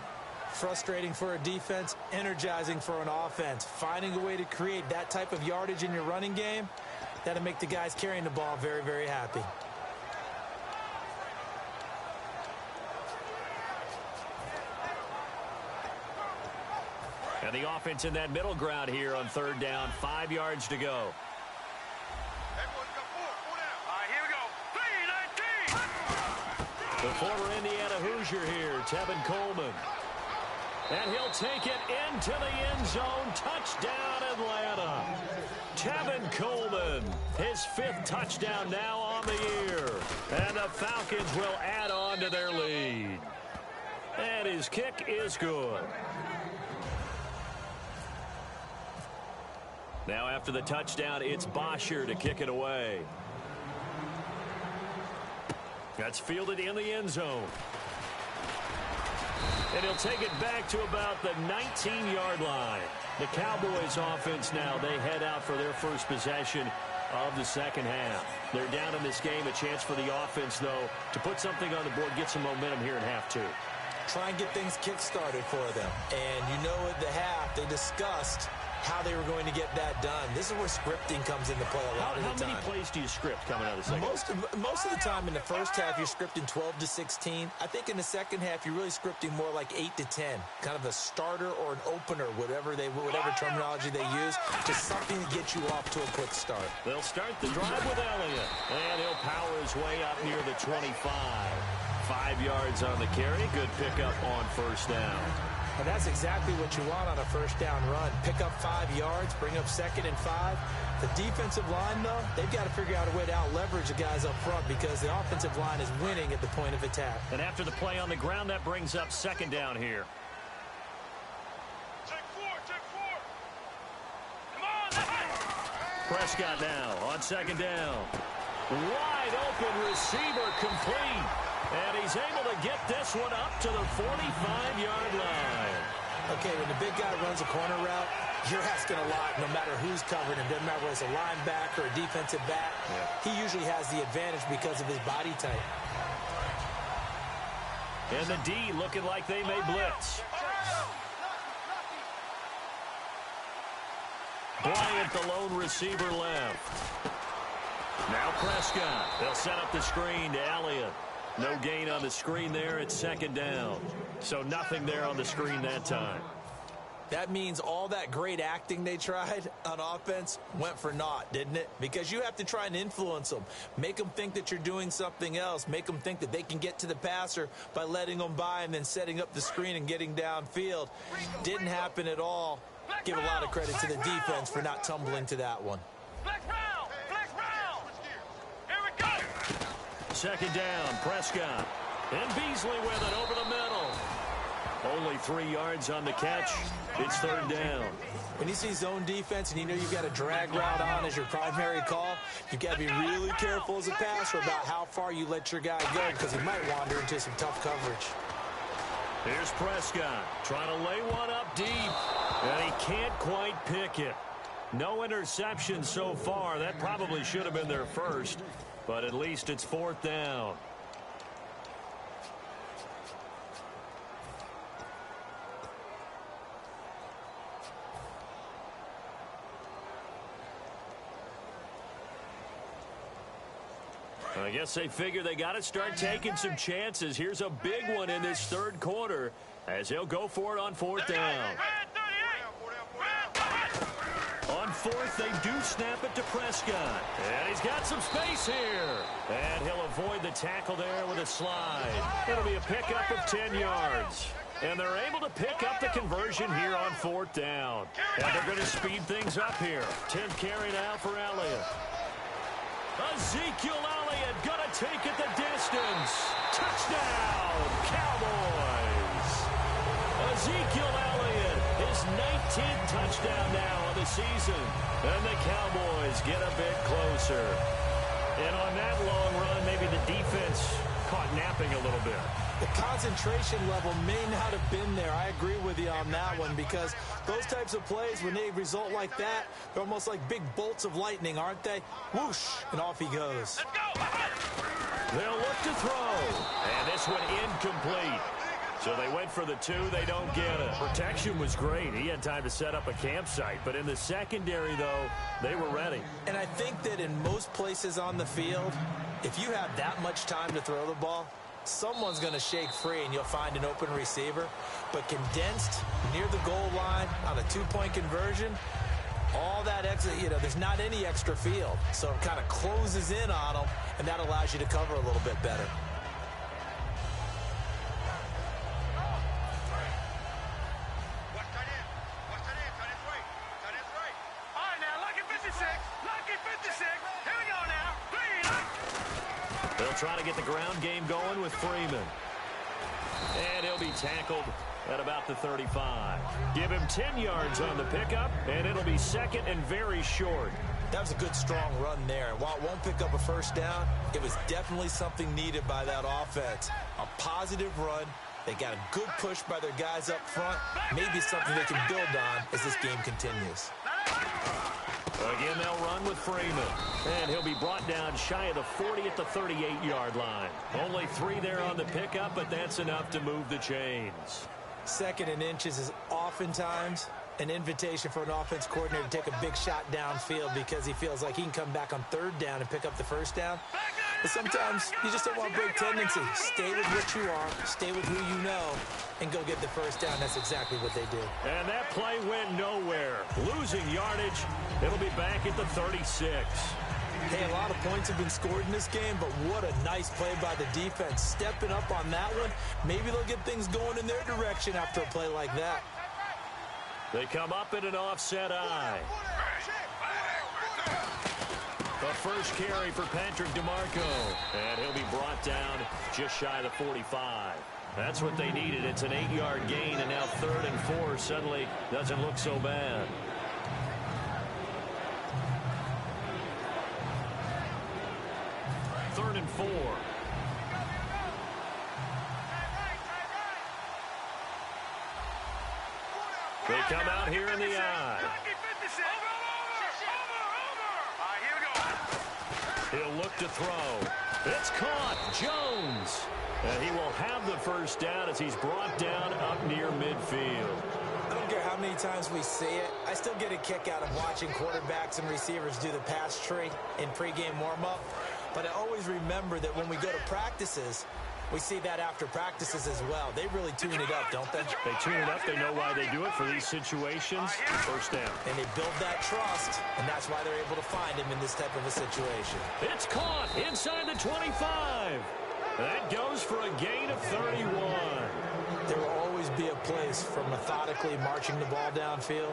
Frustrating for a defense, energizing for an offense. Finding a way to create that type of yardage in your running game, that'll make the guys carrying the ball very, very happy. And the offense in that middle ground here on third down. 5 yards to go. Everyone's got 4 down. All right, here we go. 3-19. The former Indiana Hoosier here, Tevin Coleman. And he'll take it into the end zone. Touchdown, Atlanta. Tevin Coleman, his 5th touchdown now on the year. And the Falcons will add on to their lead. And his kick is good. Now after the touchdown, it's Bosher to kick it away. That's fielded in the end zone. And he'll take it back to about the 19-yard line. The Cowboys offense now, they head out for their first possession of the second half. They're down in this game. A chance for the offense, though, to put something on the board, get some momentum here in half 2. Try and get things kick-started for them. And you know at the half, they discussed how they were going to get that done. This is where scripting comes into play a lot of the time. How many plays do you script coming out of the second half? Most of the time in the first half, you're scripting 12 to 16. I think in the second half, you're really scripting more like 8 to 10. Kind of a starter or an opener, whatever terminology they use, just something to get you off to a quick start. They'll start the drive with Elliott. And he'll power his way up near the 25. 5 yards on the carry. Good pickup on first down. And that's exactly what you want on a first down run. Pick up 5 yards, bring up 2nd and 5. The defensive line, though, they've got to figure out a way to out-leverage the guys up front because the offensive line is winning at the point of attack. And after the play on the ground, that brings up second down here. Check 4. Come on, Prescott now on second down. Wide open receiver complete. And he's able to get this one up to the 45-yard line. Okay, when the big guy runs a corner route, you're asking a lot no matter who's covering him. Doesn't matter whether it's a linebacker or a defensive back. Yeah. He usually has the advantage because of his body type. And the D looking like they may blitz. Bryant, the lone receiver, left. Now Prescott. They'll set up the screen to Elliott. No gain on the screen there. It's second down. So nothing there on the screen that time. That means all that great acting they tried on offense went for naught, didn't it? Because you have to try and influence them. Make them think that you're doing something else. Make them think that they can get to the passer by letting them by and then setting up the screen and getting downfield. Didn't happen at all. Give a lot of credit to the defense for not tumbling to that one. Flex round. Here we go. Second down, Prescott. And Beasley with it over the middle. Only 3 yards on the catch. It's third down. When you see zone defense and you know you've got a drag route on as your primary call, you've got to be really careful as a passer about how far you let your guy go because he might wander into some tough coverage. Here's Prescott trying to lay one up deep, and he can't quite pick it. No interception so far. That probably should have been their first, but at least it's fourth down. I guess they figure they got to start taking some chances. Here's a big one in this third quarter as he'll go for it on fourth down. On fourth, they do snap it to Prescott. And he's got some space here. And he'll avoid the tackle there with a slide. It'll be a pickup of 10 yards. And they're able to pick up the conversion here on 4th down. And they're going to speed things up here. 10th carry now for Elliott. Ezekiel Elliott going to take it the distance. Touchdown, Cowboys. Ezekiel Elliott, his 19th touchdown now of the season. And the Cowboys get a bit closer. And on that long run, maybe the defense caught napping a little bit. The concentration level may not have been there. I agree with you on that one, because those types of plays, when they result like that, they're almost like big bolts of lightning, aren't they? Whoosh, and off he goes. They'll look to throw. And this one incomplete. So they went for the 2. They don't get it. Protection was great. He had time to set up a campsite. But in the secondary, though, they were ready. And I think that in most places on the field, if you have that much time to throw the ball, someone's going to shake free and you'll find an open receiver. But condensed near the goal line on a 2-point conversion, all that extra, there's not any extra field. So it kind of closes in on them, and that allows you to cover a little bit better. They'll try to get the ground game going with Freeman. And he'll be tackled at about the 35. Give him 10 yards on the pickup, and it'll be 2nd and very short. That was a good, strong run there. And while it won't pick up a first down, it was definitely something needed by that offense. A positive run. They got a good push by their guys up front. Maybe something they can build on as this game continues. Again, they'll run with Freeman. And he'll be brought down shy of the 40 at the 38-yard line. Only 3 there on the pickup, but that's enough to move the chains. 2nd and inches is oftentimes an invitation for an offense coordinator to take a big shot downfield because he feels like he can come back on 3rd down and pick up the first down. But sometimes you just don't want to break tendency. Stay with what you are, stay with who you know, and go get the first down. That's exactly what they did. And that play went nowhere. Losing yardage, it'll be back at the 36. Hey, a lot of points have been scored in this game, but what a nice play by the defense. Stepping up on that one, maybe they'll get things going in their direction after a play like that. They come up in an offset eye. The first carry for Patrick DeMarco. And he'll be brought down just shy of the 45. That's what they needed. It's an 8-yard gain, and now 3rd and 4 suddenly doesn't look so bad. Third and 4. They come out here in the eye. He'll look to throw. It's caught. Jones. And he will have the first down as he's brought down up near midfield. I don't care how many times we see it. I still get a kick out of watching quarterbacks and receivers do the pass tree in pregame warm-up. But I always remember that when we go to practices, we see that after practices as well. They really tune it up, don't they? They tune it up. They know why they do it for these situations. First down. And they build that trust, and that's why they're able to find him in this type of a situation. It's caught inside the 25. That goes for a gain of 31. There will always be a place for methodically marching the ball downfield.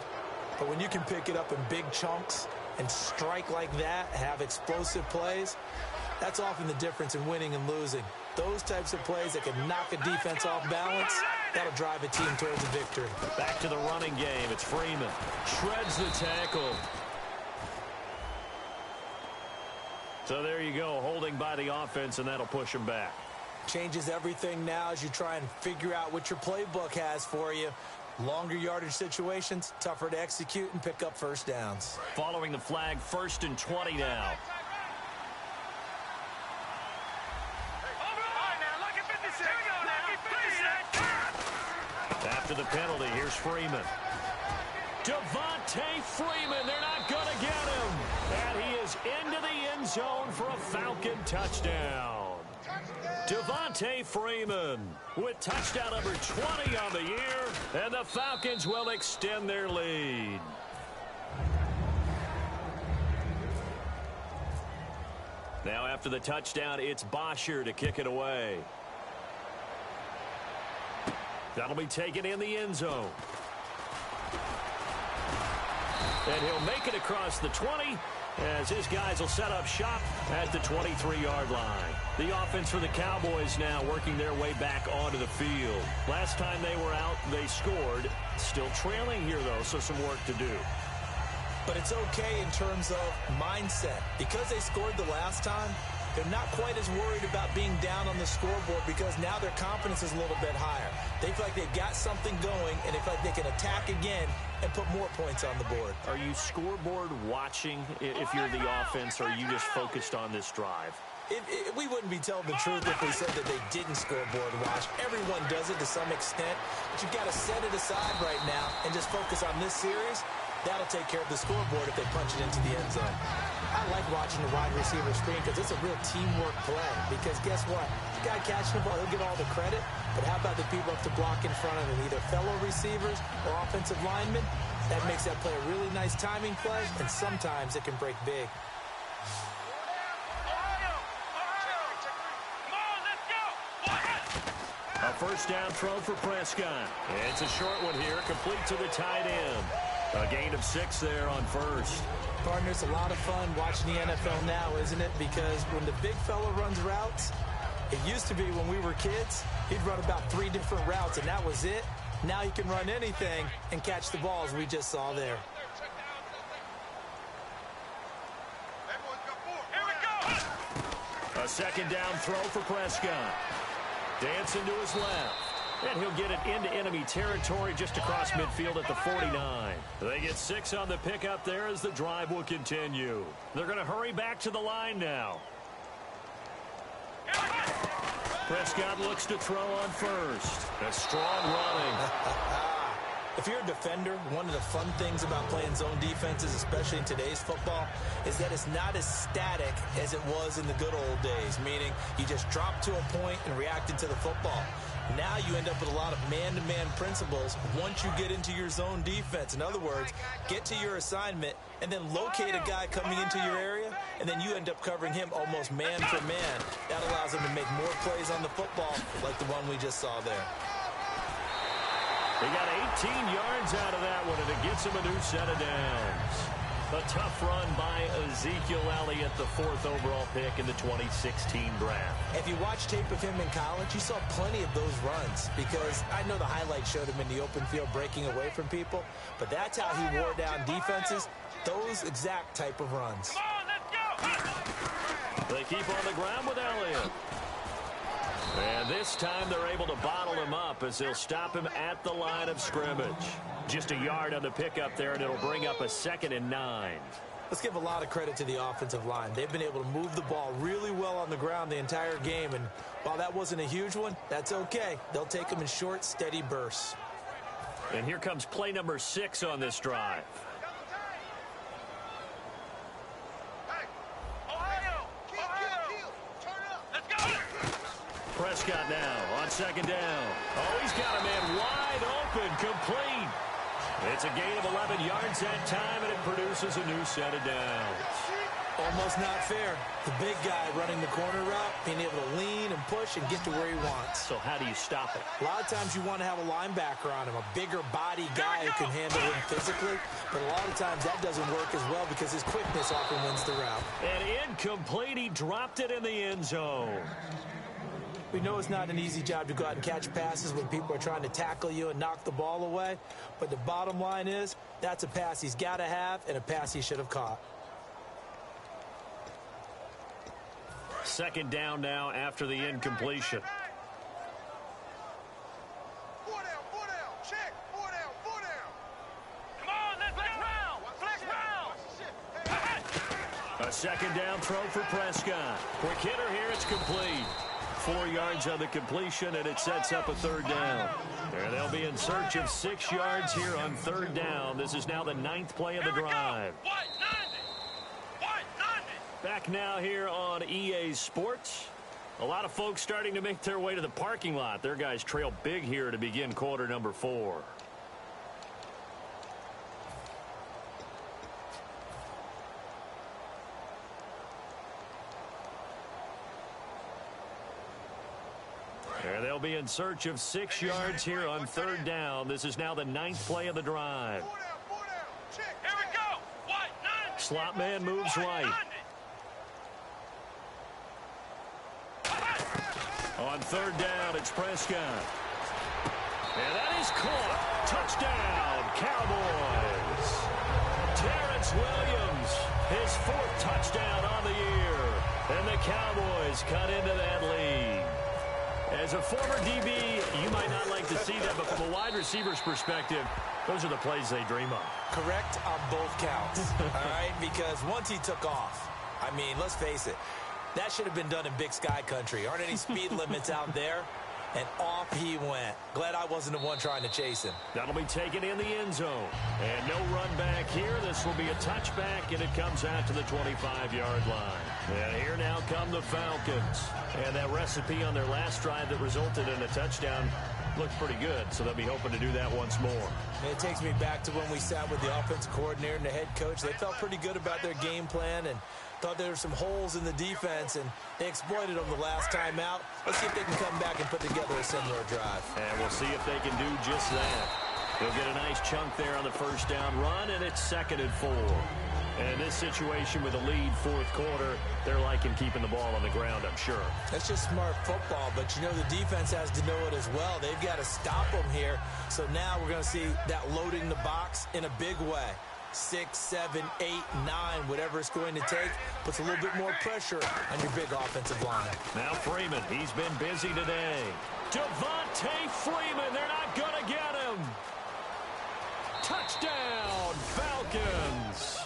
But when you can pick it up in big chunks and strike like that, have explosive plays, that's often the difference in winning and losing. Those types of plays that can knock a defense off balance, that'll drive a team towards a victory. Back to the running game. It's Freeman. Shreds the tackle. So there you go, holding by the offense, and that'll push him back. Changes everything now as you try and figure out what your playbook has for you. Longer yardage situations, tougher to execute and pick up first downs. Following the flag, 1st and 20 now. After the penalty, here's Freeman. Devontae Freeman, they're not going to get him. And he is into the end zone for a Falcon touchdown. Devontae Freeman with touchdown number 20 on the year, and the Falcons will extend their lead. Now after the touchdown, it's Bosher to kick it away. That'll be taken in the end zone. And he'll make it across the 20 as his guys will set up shop at the 23-yard line. The offense for the Cowboys now working their way back onto the field. Last time they were out, they scored. Still trailing here, though, so some work to do. But it's okay in terms of mindset. Because they scored the last time, they're not quite as worried about being down on the scoreboard because now their confidence is a little bit higher. They feel like they've got something going, and they feel like they can attack again and put more points on the board. Are you scoreboard watching if you're the offense, or are you just focused on this drive? We wouldn't be telling the truth if we said that they didn't scoreboard watch. Everyone does it to some extent, but you've got to set it aside right now and just focus on this series. That'll take care of the scoreboard if they punch it into the end zone. I like watching the wide receiver screen because it's a real teamwork play. Because guess what? The guy catching the ball, he'll get all the credit. But how about the people up to block in front of him, either fellow receivers or offensive linemen? That makes that play a really nice timing play, and sometimes it can break big. A first down throw for Prescott. It's a short one here, complete to the tight end. A gain of 6 there on first. Partner, it's a lot of fun watching the NFL now, isn't it? Because when the big fella runs routes, it used to be when we were kids, he'd run about 3 different routes, and that was it. Now he can run anything and catch the balls we just saw there. A second down throw for Prescott. Dancing to his left. And he'll get it into enemy territory just across midfield at the 49. They get 6 on the pickup there as the drive will continue. They're going to hurry back to the line now. Prescott looks to throw on first. A strong running. If you're a defender, one of the fun things about playing zone defenses, especially in today's football, is that it's not as static as it was in the good old days, meaning you just drop to a point and reacted to the football. Now you end up with a lot of man-to-man principles once you get into your zone defense. In other words, get to your assignment and then locate a guy coming into your area, and then you end up covering him almost man for man. That allows him to make more plays on the football like the one we just saw there. They got 18 yards out of that one, and it gets him a new set of downs. A tough run by Ezekiel Elliott, the 4th overall pick in the 2016 draft. If you watch tape of him in college, you saw plenty of those runs because I know the highlights showed him in the open field breaking away from people, but that's how he wore down defenses, those exact type of runs. They keep on the ground with Elliott. And this time they're able to bottle him up as they'll stop him at the line of scrimmage. Just a yard on the pickup there, and it'll bring up a 2nd and 9. Let's give a lot of credit to the offensive line. They've been able to move the ball really well on the ground the entire game, and while that wasn't a huge one, that's okay. They'll take them in short, steady bursts. And here comes play number 6 on this drive. Prescott now on 2nd down. Oh, he's got a man wide open, complete. It's a gain of 11 yards that time, and it produces a new set of downs. Almost not fair. The big guy running the corner route, being able to lean and push and get to where he wants. So how do you stop it? A lot of times you want to have a linebacker on him, a bigger body guy who can handle him physically. But a lot of times that doesn't work as well because his quickness often wins the route. And incomplete. He dropped it in the end zone. We know it's not an easy job to go out and catch passes when people are trying to tackle you and knock the ball away. But the bottom line is, that's a pass he's got to have and a pass he should have caught. 2nd down now after the incompletion. 4 down, 4 down, check, 4 down, 4 down. Come on, let's flex round. A 2nd down throw for Prescott. Quick hitter here, it's complete. 4 yards on the completion, and it sets up a 3rd down. And they'll be in search of 6 yards here on 3rd down. This is now the 9th play of the drive. Back now here on EA Sports. A lot of folks starting to make their way to the parking lot. Their guys trail big here to begin quarter number 4. And they'll be in search of 6 yards here on 3rd down. This is now the 9th play of the drive. Here we go. What? None. Slot man moves right. On 3rd down, it's Prescott. And that is caught. Touchdown, Cowboys. Terrence Williams, his 4th touchdown on the year. And the Cowboys cut into that lead. As a former DB, you might not like to see that, but from a wide receiver's perspective, those are the plays they dream of. Correct on both counts, all right? Because once he took off, I mean, let's face it, that should have been done in Big Sky Country. Aren't any speed limits out there? And off he went. Glad I wasn't the one trying to chase him. That'll be taken in the end zone. And no run back here. This will be a touchback, and it comes out to the 25-yard line. And here now come the Falcons. And that recipe on their last drive that resulted in a touchdown looks pretty good, so they'll be hoping to do that once more. And it takes me back to when we sat with the offensive coordinator and the head coach. They felt pretty good about their game plan and thought there were some holes in the defense, and they exploited them the last time out. Let's see if they can come back and put together a similar drive. And we'll see if they can do just that. They'll get a nice chunk there on the 1st down run, and it's 2nd and 4. And in this situation with a lead 4th quarter, they're liking keeping the ball on the ground, I'm sure. That's just smart football, but you know the defense has to know it as well. They've got to stop them here. So now we're going to see that loading the box in a big way. 6, 7, 8, 9, whatever it's going to take, puts a little bit more pressure on your big offensive line. Now Freeman, he's been busy today. Devontae Freeman, they're not going to get him. Touchdown, Falcons.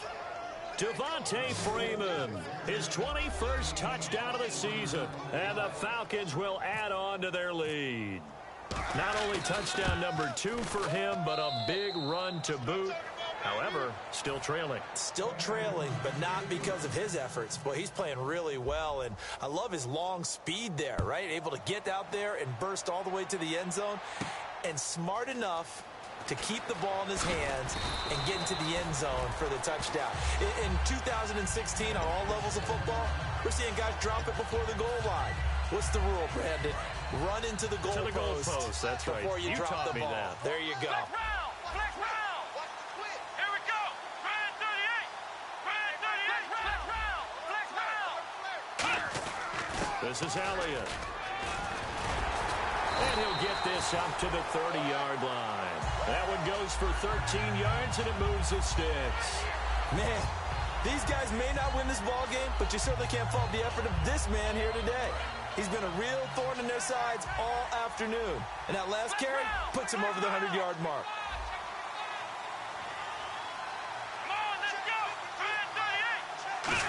Devontae Freeman, his 21st touchdown of the season, and the Falcons will add on to their lead. Not only touchdown number 2 for him, but a big run to boot. However, still trailing. Still trailing, but not because of his efforts. Boy, he's playing really well, and I love his long speed there, right? Able to get out there and burst all the way to the end zone, and smart enough to keep the ball in his hands and get into the end zone for the touchdown. In 2016, on all levels of football, we're seeing guys drop it before the goal line. What's the rule, Brandon? Run into the goalpost. That's right. Before you drop the ball. That. There you go. Flex round. Here we go. Brand 38. Brand 38. Flex round. This is Elliott. And he'll get this up to the 30-yard line. That one goes for 13 yards, and it moves the sticks. Man, these guys may not win this ball game, but you certainly can't fault the effort of this man here today. He's been a real thorn in their sides all afternoon. And that last carry puts him over the 100-yard mark. Come on, let's go. Brand 38.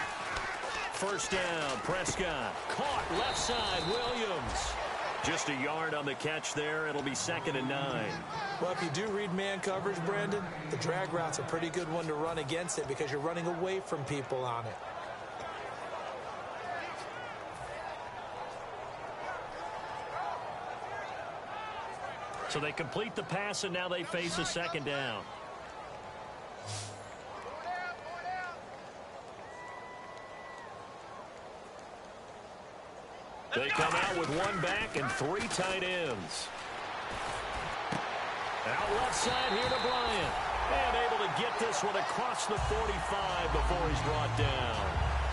First down, Prescott. Caught left side, Williams. Just a yard on the catch there. It'll be 2nd and 9. Well, if you do read man coverage, Brandon, the drag route's a pretty good one to run against it because you're running away from people on it. So they complete the pass, and now they face a 2nd down. They come out with 1 back and 3 tight ends. Out left side here to Bryant. And able to get this one across the 45 before he's brought down.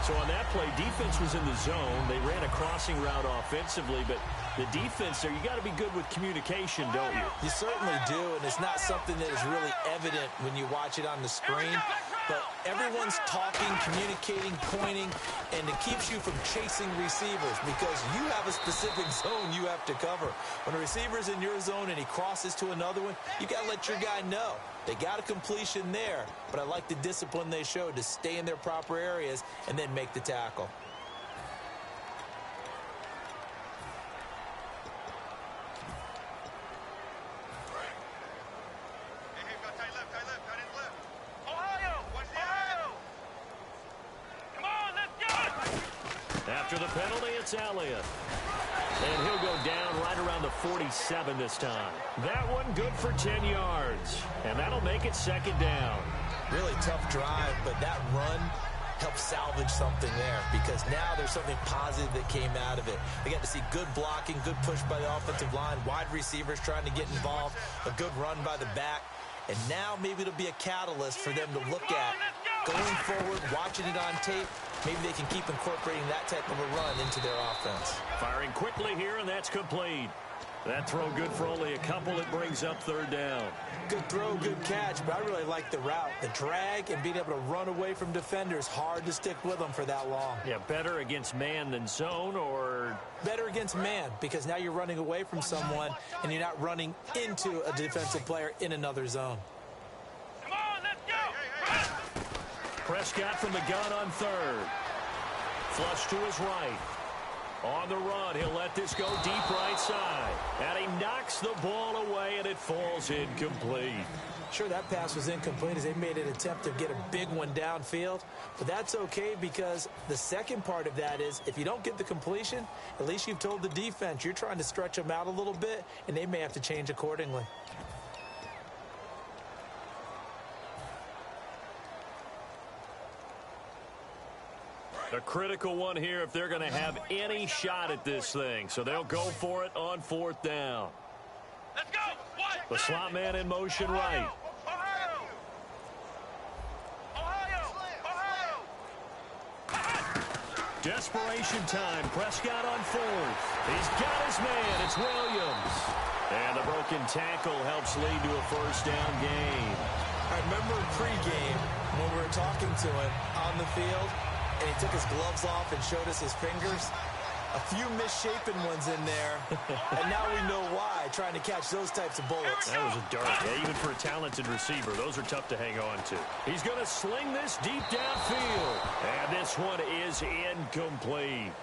So on that play, defense was in the zone. They ran a crossing route offensively, but the defense there, you got to be good with communication, don't you? You certainly do, and it's not something that is really evident when you watch it on the screen. But everyone's talking, communicating, pointing, and it keeps you from chasing receivers because you have a specific zone you have to cover. When a receiver's in your zone and he crosses to another one, you got to let your guy know. They got a completion there, but I like the discipline they showed to stay in their proper areas and then make the tackle. After the penalty, it's Elliott. And he'll go down right around the 47 this time. That one good for 10 yards. And that'll make it 2nd down. Really tough drive, but that run help salvage something there, because now there's something positive that came out of it. They got to see good blocking, good push by the offensive line, wide receivers trying to get involved, a good run by the back. And now maybe it'll be a catalyst for them to look at going forward, watching it on tape. Maybe they can keep incorporating that type of a run into their offense. Firing quickly here, and that's complete. That throw good for only a couple. It brings up third down. Good throw, good catch, but I really like the route. The drag and being able to run away from defenders, hard to stick with them for that long. Yeah, better against man than zone, or? Better against man, because now you're running away from someone and you're not running into a defensive player in another zone. Come on, let's go. Prescott from the gun on third. Flush to his right. On the run, he'll let this go deep right side. And he knocks the ball away, and it falls incomplete. Sure, that pass was incomplete as they made an attempt to get a big one downfield. But that's okay, because the second part of that is if you don't get the completion, at least you've told the defense you're trying to stretch them out a little bit, and they may have to change accordingly. A critical one here if they're going to have any shot at this thing. So they'll go for it on fourth down. Let's go. What? The slot man in motion right. Ohio. Ohio. Desperation time. Prescott on fourth. He's got his man. It's Williams. And the broken tackle helps lead to a first down gain. I remember pregame when we were talking to him on the field, and he took his gloves off and showed us his fingers. A few misshapen ones in there, and now we know why, trying to catch those types of bullets. That was a dart. Yeah, even for a talented receiver, those are tough to hang on to. He's going to sling this deep downfield, and this one is incomplete.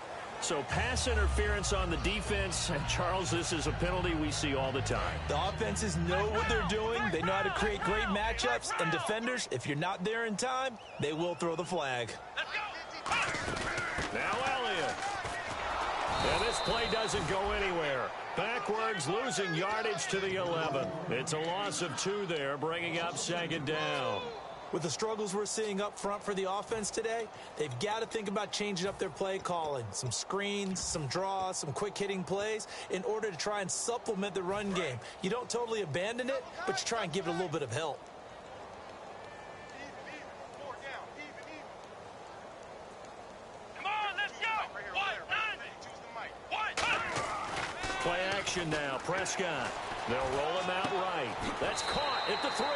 So pass interference on the defense, and Charles, this is a penalty we see all the time. The offenses know what they're doing. They know how to create great matchups, and defenders, if you're not there in time, they will throw the flag. Now Elliott. And this play doesn't go anywhere. Backwards, losing yardage to the 11. It's a loss of 2 there, bringing up second down. With the struggles we're seeing up front for the offense today, they've got to think about changing up their play calling. Some screens, some draws, some quick-hitting plays in order to try and supplement the run game. You don't totally abandon it, but you try and give it a little bit of help. Play action now, Prescott. They'll roll him out right. That's caught at the 3.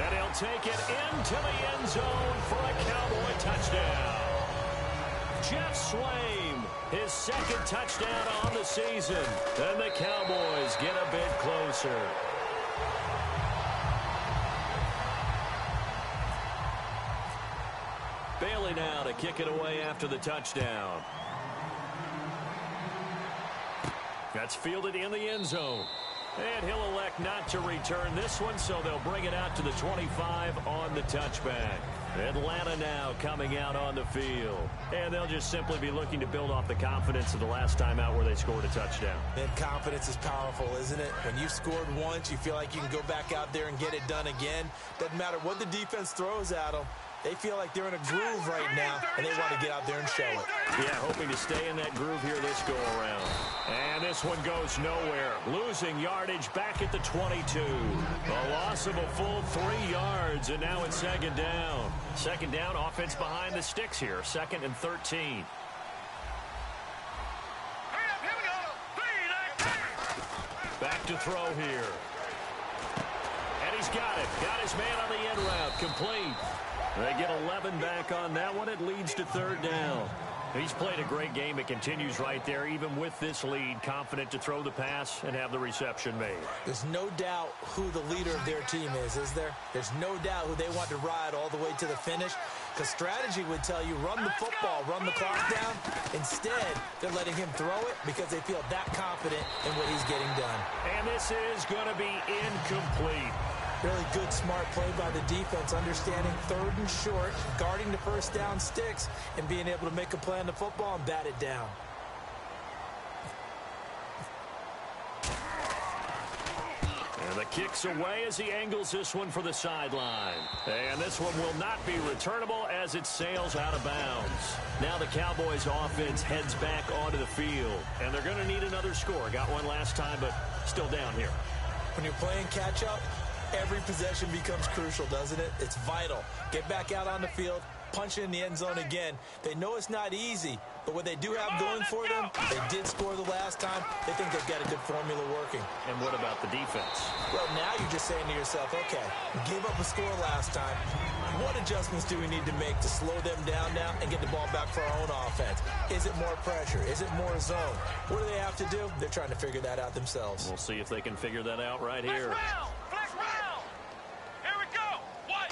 And he'll take it into the end zone for a Cowboy touchdown. Jeff Swaim, his second touchdown on the season. And the Cowboys get a bit closer. Bailey now to kick it away after the touchdown. That's fielded in the end zone. And he'll elect not to return this one, so they'll bring it out to the 25 on the touchback. Atlanta now coming out on the field. And they'll just simply be looking to build off the confidence of the last time out where they scored a touchdown. And confidence is powerful, isn't it? When you've scored once, you feel like you can go back out there and get it done again. Doesn't matter what the defense throws at them. They feel like they're in a groove right now, and they want to get out there and show it. Yeah, hoping to stay in that groove here this go-around. And this one goes nowhere. Losing yardage back at the 22. A loss of a full 3 yards, and now it's second down. Second down, offense behind the sticks here. 2nd and 13. Back to throw here. And he's got it. Got his man on the end route. Complete. They get 11 back on that one. It leads to third down. He's played a great game. It continues right there, even with this lead. Confident to throw the pass and have the reception made. There's no doubt who the leader of their team is there? There's no doubt who they want to ride all the way to the finish. Because strategy would tell you, run the football, run the clock down. Instead, they're letting him throw it because they feel that confident in what he's getting done. And this is going to be incomplete. Really good, smart play by the defense, understanding 3rd and short, guarding the first down sticks, and being able to make a play on the football and bat it down. And the kick's away as he angles this one for the sideline. And this one will not be returnable as it sails out of bounds. Now the Cowboys offense heads back onto the field. And they're going to need another score. Got one last time, but still down here. When you're playing catch-up, every possession becomes crucial, doesn't it? It's vital. Get back out on the field, punch it in the end zone again. They know it's not easy, but what they do have going for them, they did score the last time. They think they've got a good formula working. And what about the defense? Well, now you're just saying to yourself, okay, we gave up a score last time. What adjustments do we need to make to slow them down now and get the ball back for our own offense? Is it more pressure? Is it more zone? What do they have to do? They're trying to figure that out themselves. We'll see if they can figure that out right here. Flex round. Here we go. What?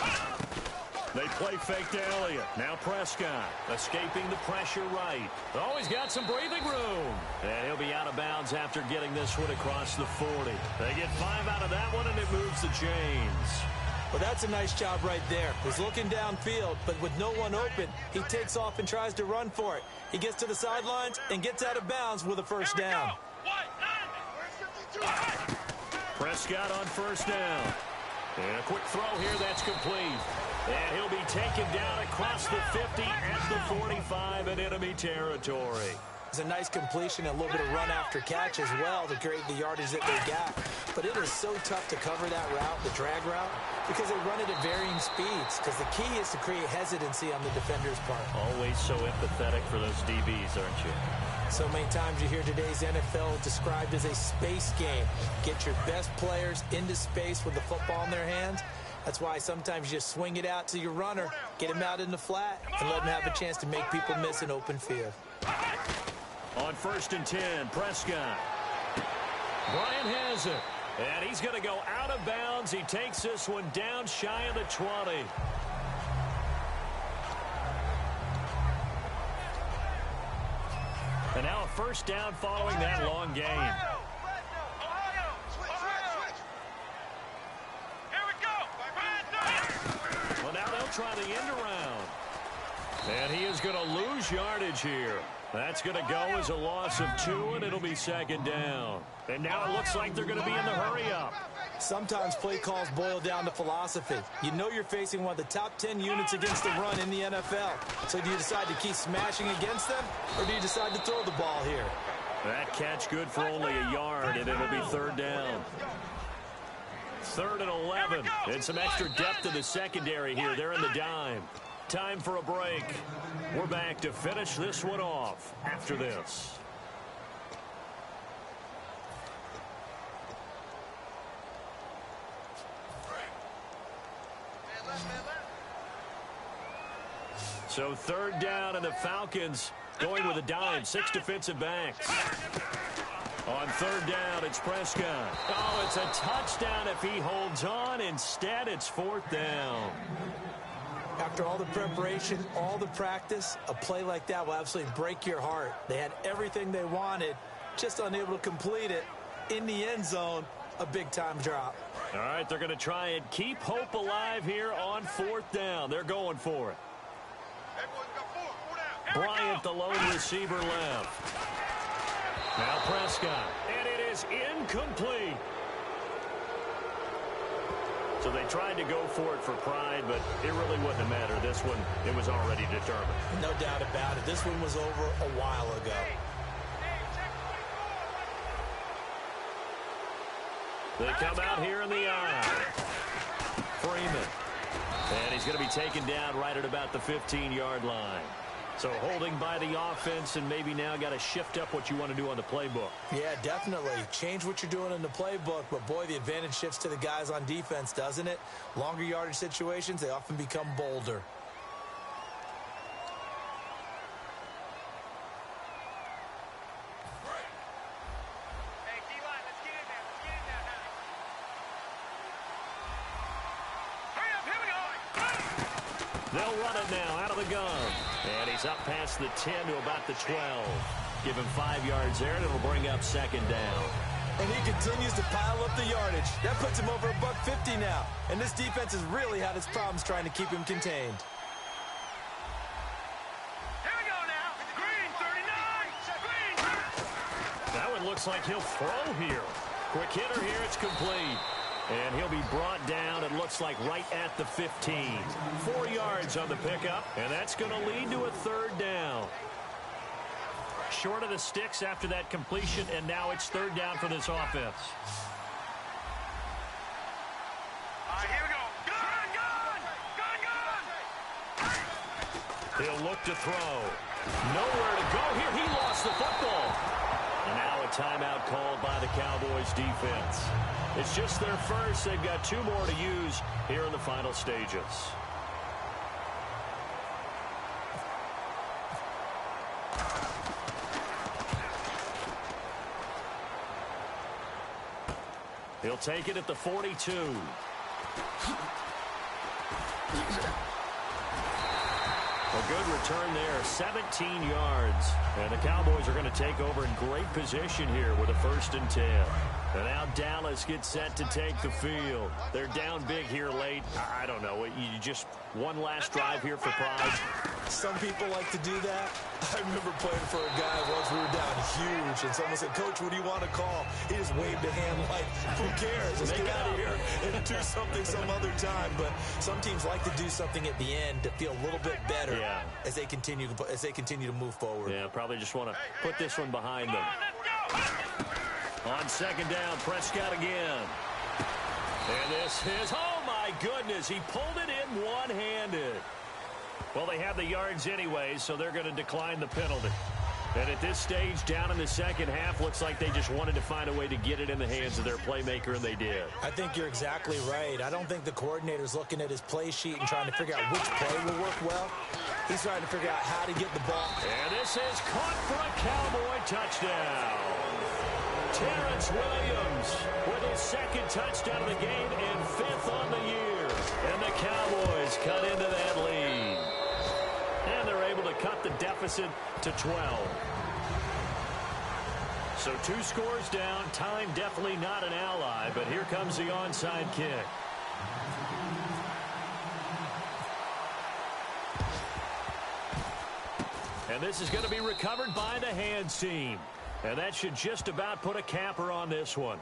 They play fake to Elliott. Now Prescott escaping the pressure right. Oh, he's got some breathing room. And he'll be out of bounds after getting this one across the 40. They get 5 out of that one, and it moves the chains. Well, that's a nice job right there. He's looking downfield, but with no one open, he takes off and tries to run for it. He gets to the sidelines and gets out of bounds with a first down. Prescott on first down. And a quick throw here that's complete. And he'll be taken down across the 50 at the 45 in enemy territory. It's a nice completion, a little bit of run after catch as well to create the yardage that they got. But it is so tough to cover that route, the drag route, because they run it at varying speeds. Because the key is to create hesitancy on the defender's part. Always so empathetic for those DBs, aren't you? So many times you hear today's NFL described as a space game. Get your best players into space with the football in their hands. That's why sometimes you just swing it out to your runner, get him out in the flat, and let him have a chance to make people miss an open field. On 1st and 10, Prescott. Bryant has it. And he's going to go out of bounds. He takes this one down shy of the 20. And now a first down following that long gain. Here we go. Well, now they'll try the end around. And he is going to lose yardage here. That's going to go as a loss of 2, and it'll be 2nd down. And now it looks like they're going to be in the hurry-up. Sometimes play calls boil down to philosophy. You know you're facing one of the top 10 units against the run in the NFL. So do you decide to keep smashing against them, or do you decide to throw the ball here? That catch good for only a yard, and it'll be 3rd down. 3rd and 11. And some extra depth in the secondary here. They're in the dime. Time for a break. We're back to finish this one off after this. So 3rd down, and the Falcons going with a dime. 6 defensive backs. On 3rd down, it's Prescott. Oh, it's a touchdown if he holds on. Instead, it's 4th down. After all the preparation, all the practice, a play like that will absolutely break your heart. They had everything they wanted, just unable to complete it. In the end zone, a big-time drop. All right, they're going to try and keep hope alive here on 4th down. They're going for it. Bryant, the lone receiver, left. Now Prescott, and it is incomplete. So they tried to go for it for pride, but it really wouldn't have mattered. This one, it was already determined. No doubt about it. This one was over a while ago. They come out here in the eye. Freeman. And he's going to be taken down right at about the 15-yard line. So holding by the offense, and maybe now got to shift up what you want to do on the playbook. Yeah, definitely. Change what you're doing in the playbook, but boy, the advantage shifts to the guys on defense, doesn't it? Longer yardage situations, they often become bolder. Hey, D-line, let's get in there. Let's get in there now. Hurry up, here we go. They'll run it now out of the gun. And he's up past the 10 to about the 12. Give him 5 yards there, and it'll bring up 2nd down. And he continues to pile up the yardage. That puts him over $150 now. And this defense has really had its problems trying to keep him contained. Here we go now. Green, 39. Green. That one looks like he'll throw here. Quick hitter here, it's complete. And he'll be brought down, it looks like, right at the 15. 4 yards on the pickup, and that's going to lead to a third down. Short of the sticks after that completion, and now it's third down for this offense. Here we go. Gun! He'll look to throw. Nowhere to go here. He lost the football. And now a timeout called by the Cowboys defense. It's just their first. They've got 2 more to use here in the final stages. He'll take it at the 42. A good return there, 17 yards. And the Cowboys are going to take over in great position here with a 1st and 10. And now Dallas gets set to take the field. They're down big here late. I don't know. You just one last drive here for pride. Some people like to do that. I remember playing for a guy once we were down huge, and someone said, "Coach, what do you want to call?" He just waved a hand like, "Who cares? Let's get out of here and do something some other time." But some teams like to do something at the end to feel a little bit better as they continue to move forward. Yeah, probably just want to put this one behind them. On 2nd down, Prescott again. And this is, oh my goodness, he pulled it in one-handed. Well, they have the yards anyway, so they're going to decline the penalty. And at this stage, down in the second half, looks like they just wanted to find a way to get it in the hands of their playmaker, and they did. I think you're exactly right. I don't think the coordinator's looking at his play sheet and trying to figure out which play will work well. He's trying to figure out how to get the ball. And this is caught for a Cowboy touchdown. Terrence Williams with his 2nd touchdown of the game and 5th on the year. And the Cowboys cut into that lead. And they're able to cut the deficit to 12. So 2 scores down. Time definitely not an ally, but here comes the onside kick. And this is going to be recovered by the hands team. And that should just about put a capper on this one.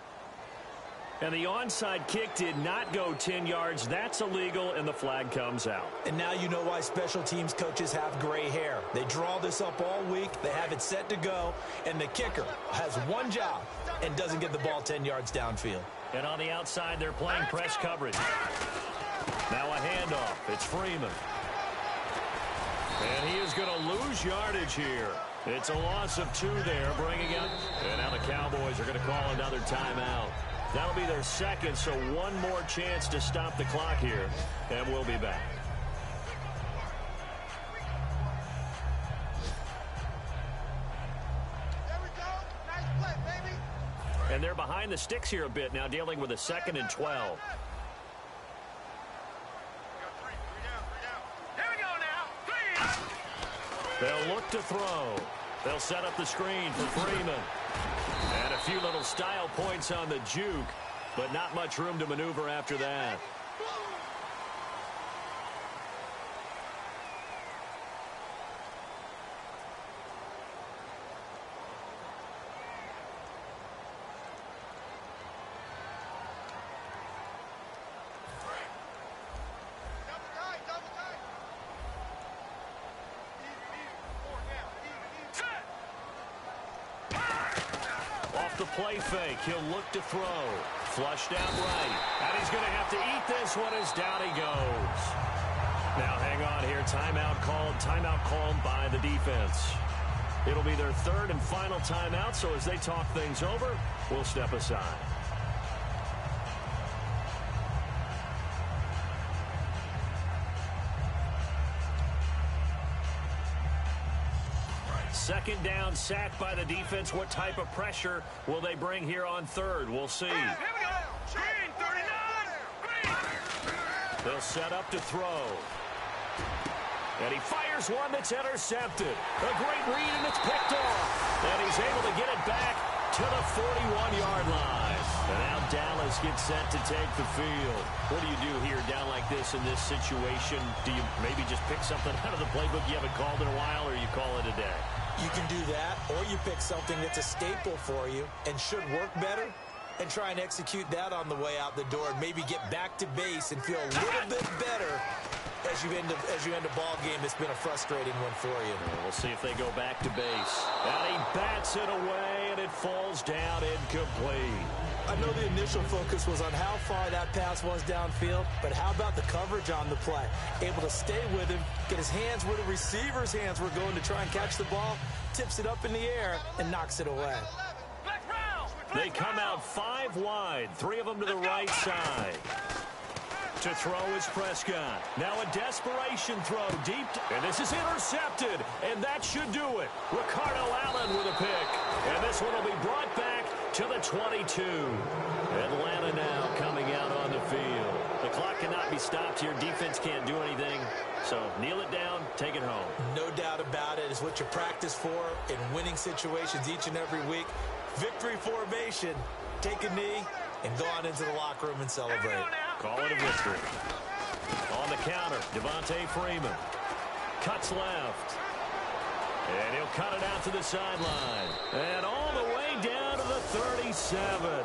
And the onside kick did not go 10 yards. That's illegal, and the flag comes out. And now you know why special teams coaches have gray hair. They draw this up all week. They have it set to go. And the kicker has one job and doesn't get the ball 10 yards downfield. And on the outside, they're playing press coverage. Now a handoff. It's Freeman. And he is going to lose yardage here. It's a loss of 2 there, bringing up. And now the Cowboys are going to call another timeout. That'll be their 2nd, so 1 more chance to stop the clock here. And we'll be back. There we go. Nice play, baby. And they're behind the sticks here a bit now, dealing with a 2nd and 12. They'll look to throw. They'll set up the screen for Freeman. And a few little style points on the juke, but not much room to maneuver after that. The play fake. He'll look to throw. Flushed out right. And he's going to have to eat this one as down he goes. Now hang on here. Timeout called. Timeout called by the defense. It'll be their 3rd and final timeout, so as they talk things over, we'll step aside. Second down, sacked by the defense. What type of pressure will they bring here on 3rd? We'll see. Here we go. Screen 39. They'll set up to throw. And he fires one that's intercepted. A great read, and it's picked off. And he's able to get it back to the 41-yard line. And now Dallas gets set to take the field. What do you do here down like this in this situation? Do you maybe just pick something out of the playbook you haven't called in a while, or you call it a day? You can do that, or you pick something that's a staple for you and should work better, and try and execute that on the way out the door and maybe get back to base and feel a little bit better as you end a ball game that's been a frustrating one for you. We'll see if they go back to base. And he bats it away, and it falls down incomplete. I know the initial focus was on how far that pass was downfield, but how about the coverage on the play? Able to stay with him, get his hands where the receiver's hands were going to try and catch the ball, tips it up in the air, and knocks it away. They come out 5 wide, 3 of them to the right side. To throw is Prescott. Now a desperation throw deep. And this is intercepted. And that should do it. Ricardo Allen with a pick. And this one will be brought back to the 22. Atlanta now coming out on the field. The clock cannot be stopped here. Defense can't do anything. So kneel it down, take it home. No doubt about it. It's what you practice for in winning situations each and every week. Victory formation. Take a knee and go on into the locker room and celebrate. Call it a victory. On the counter, Devontae Freeman. Cuts left. And he'll cut it out to the sideline. And all the way down to the 37.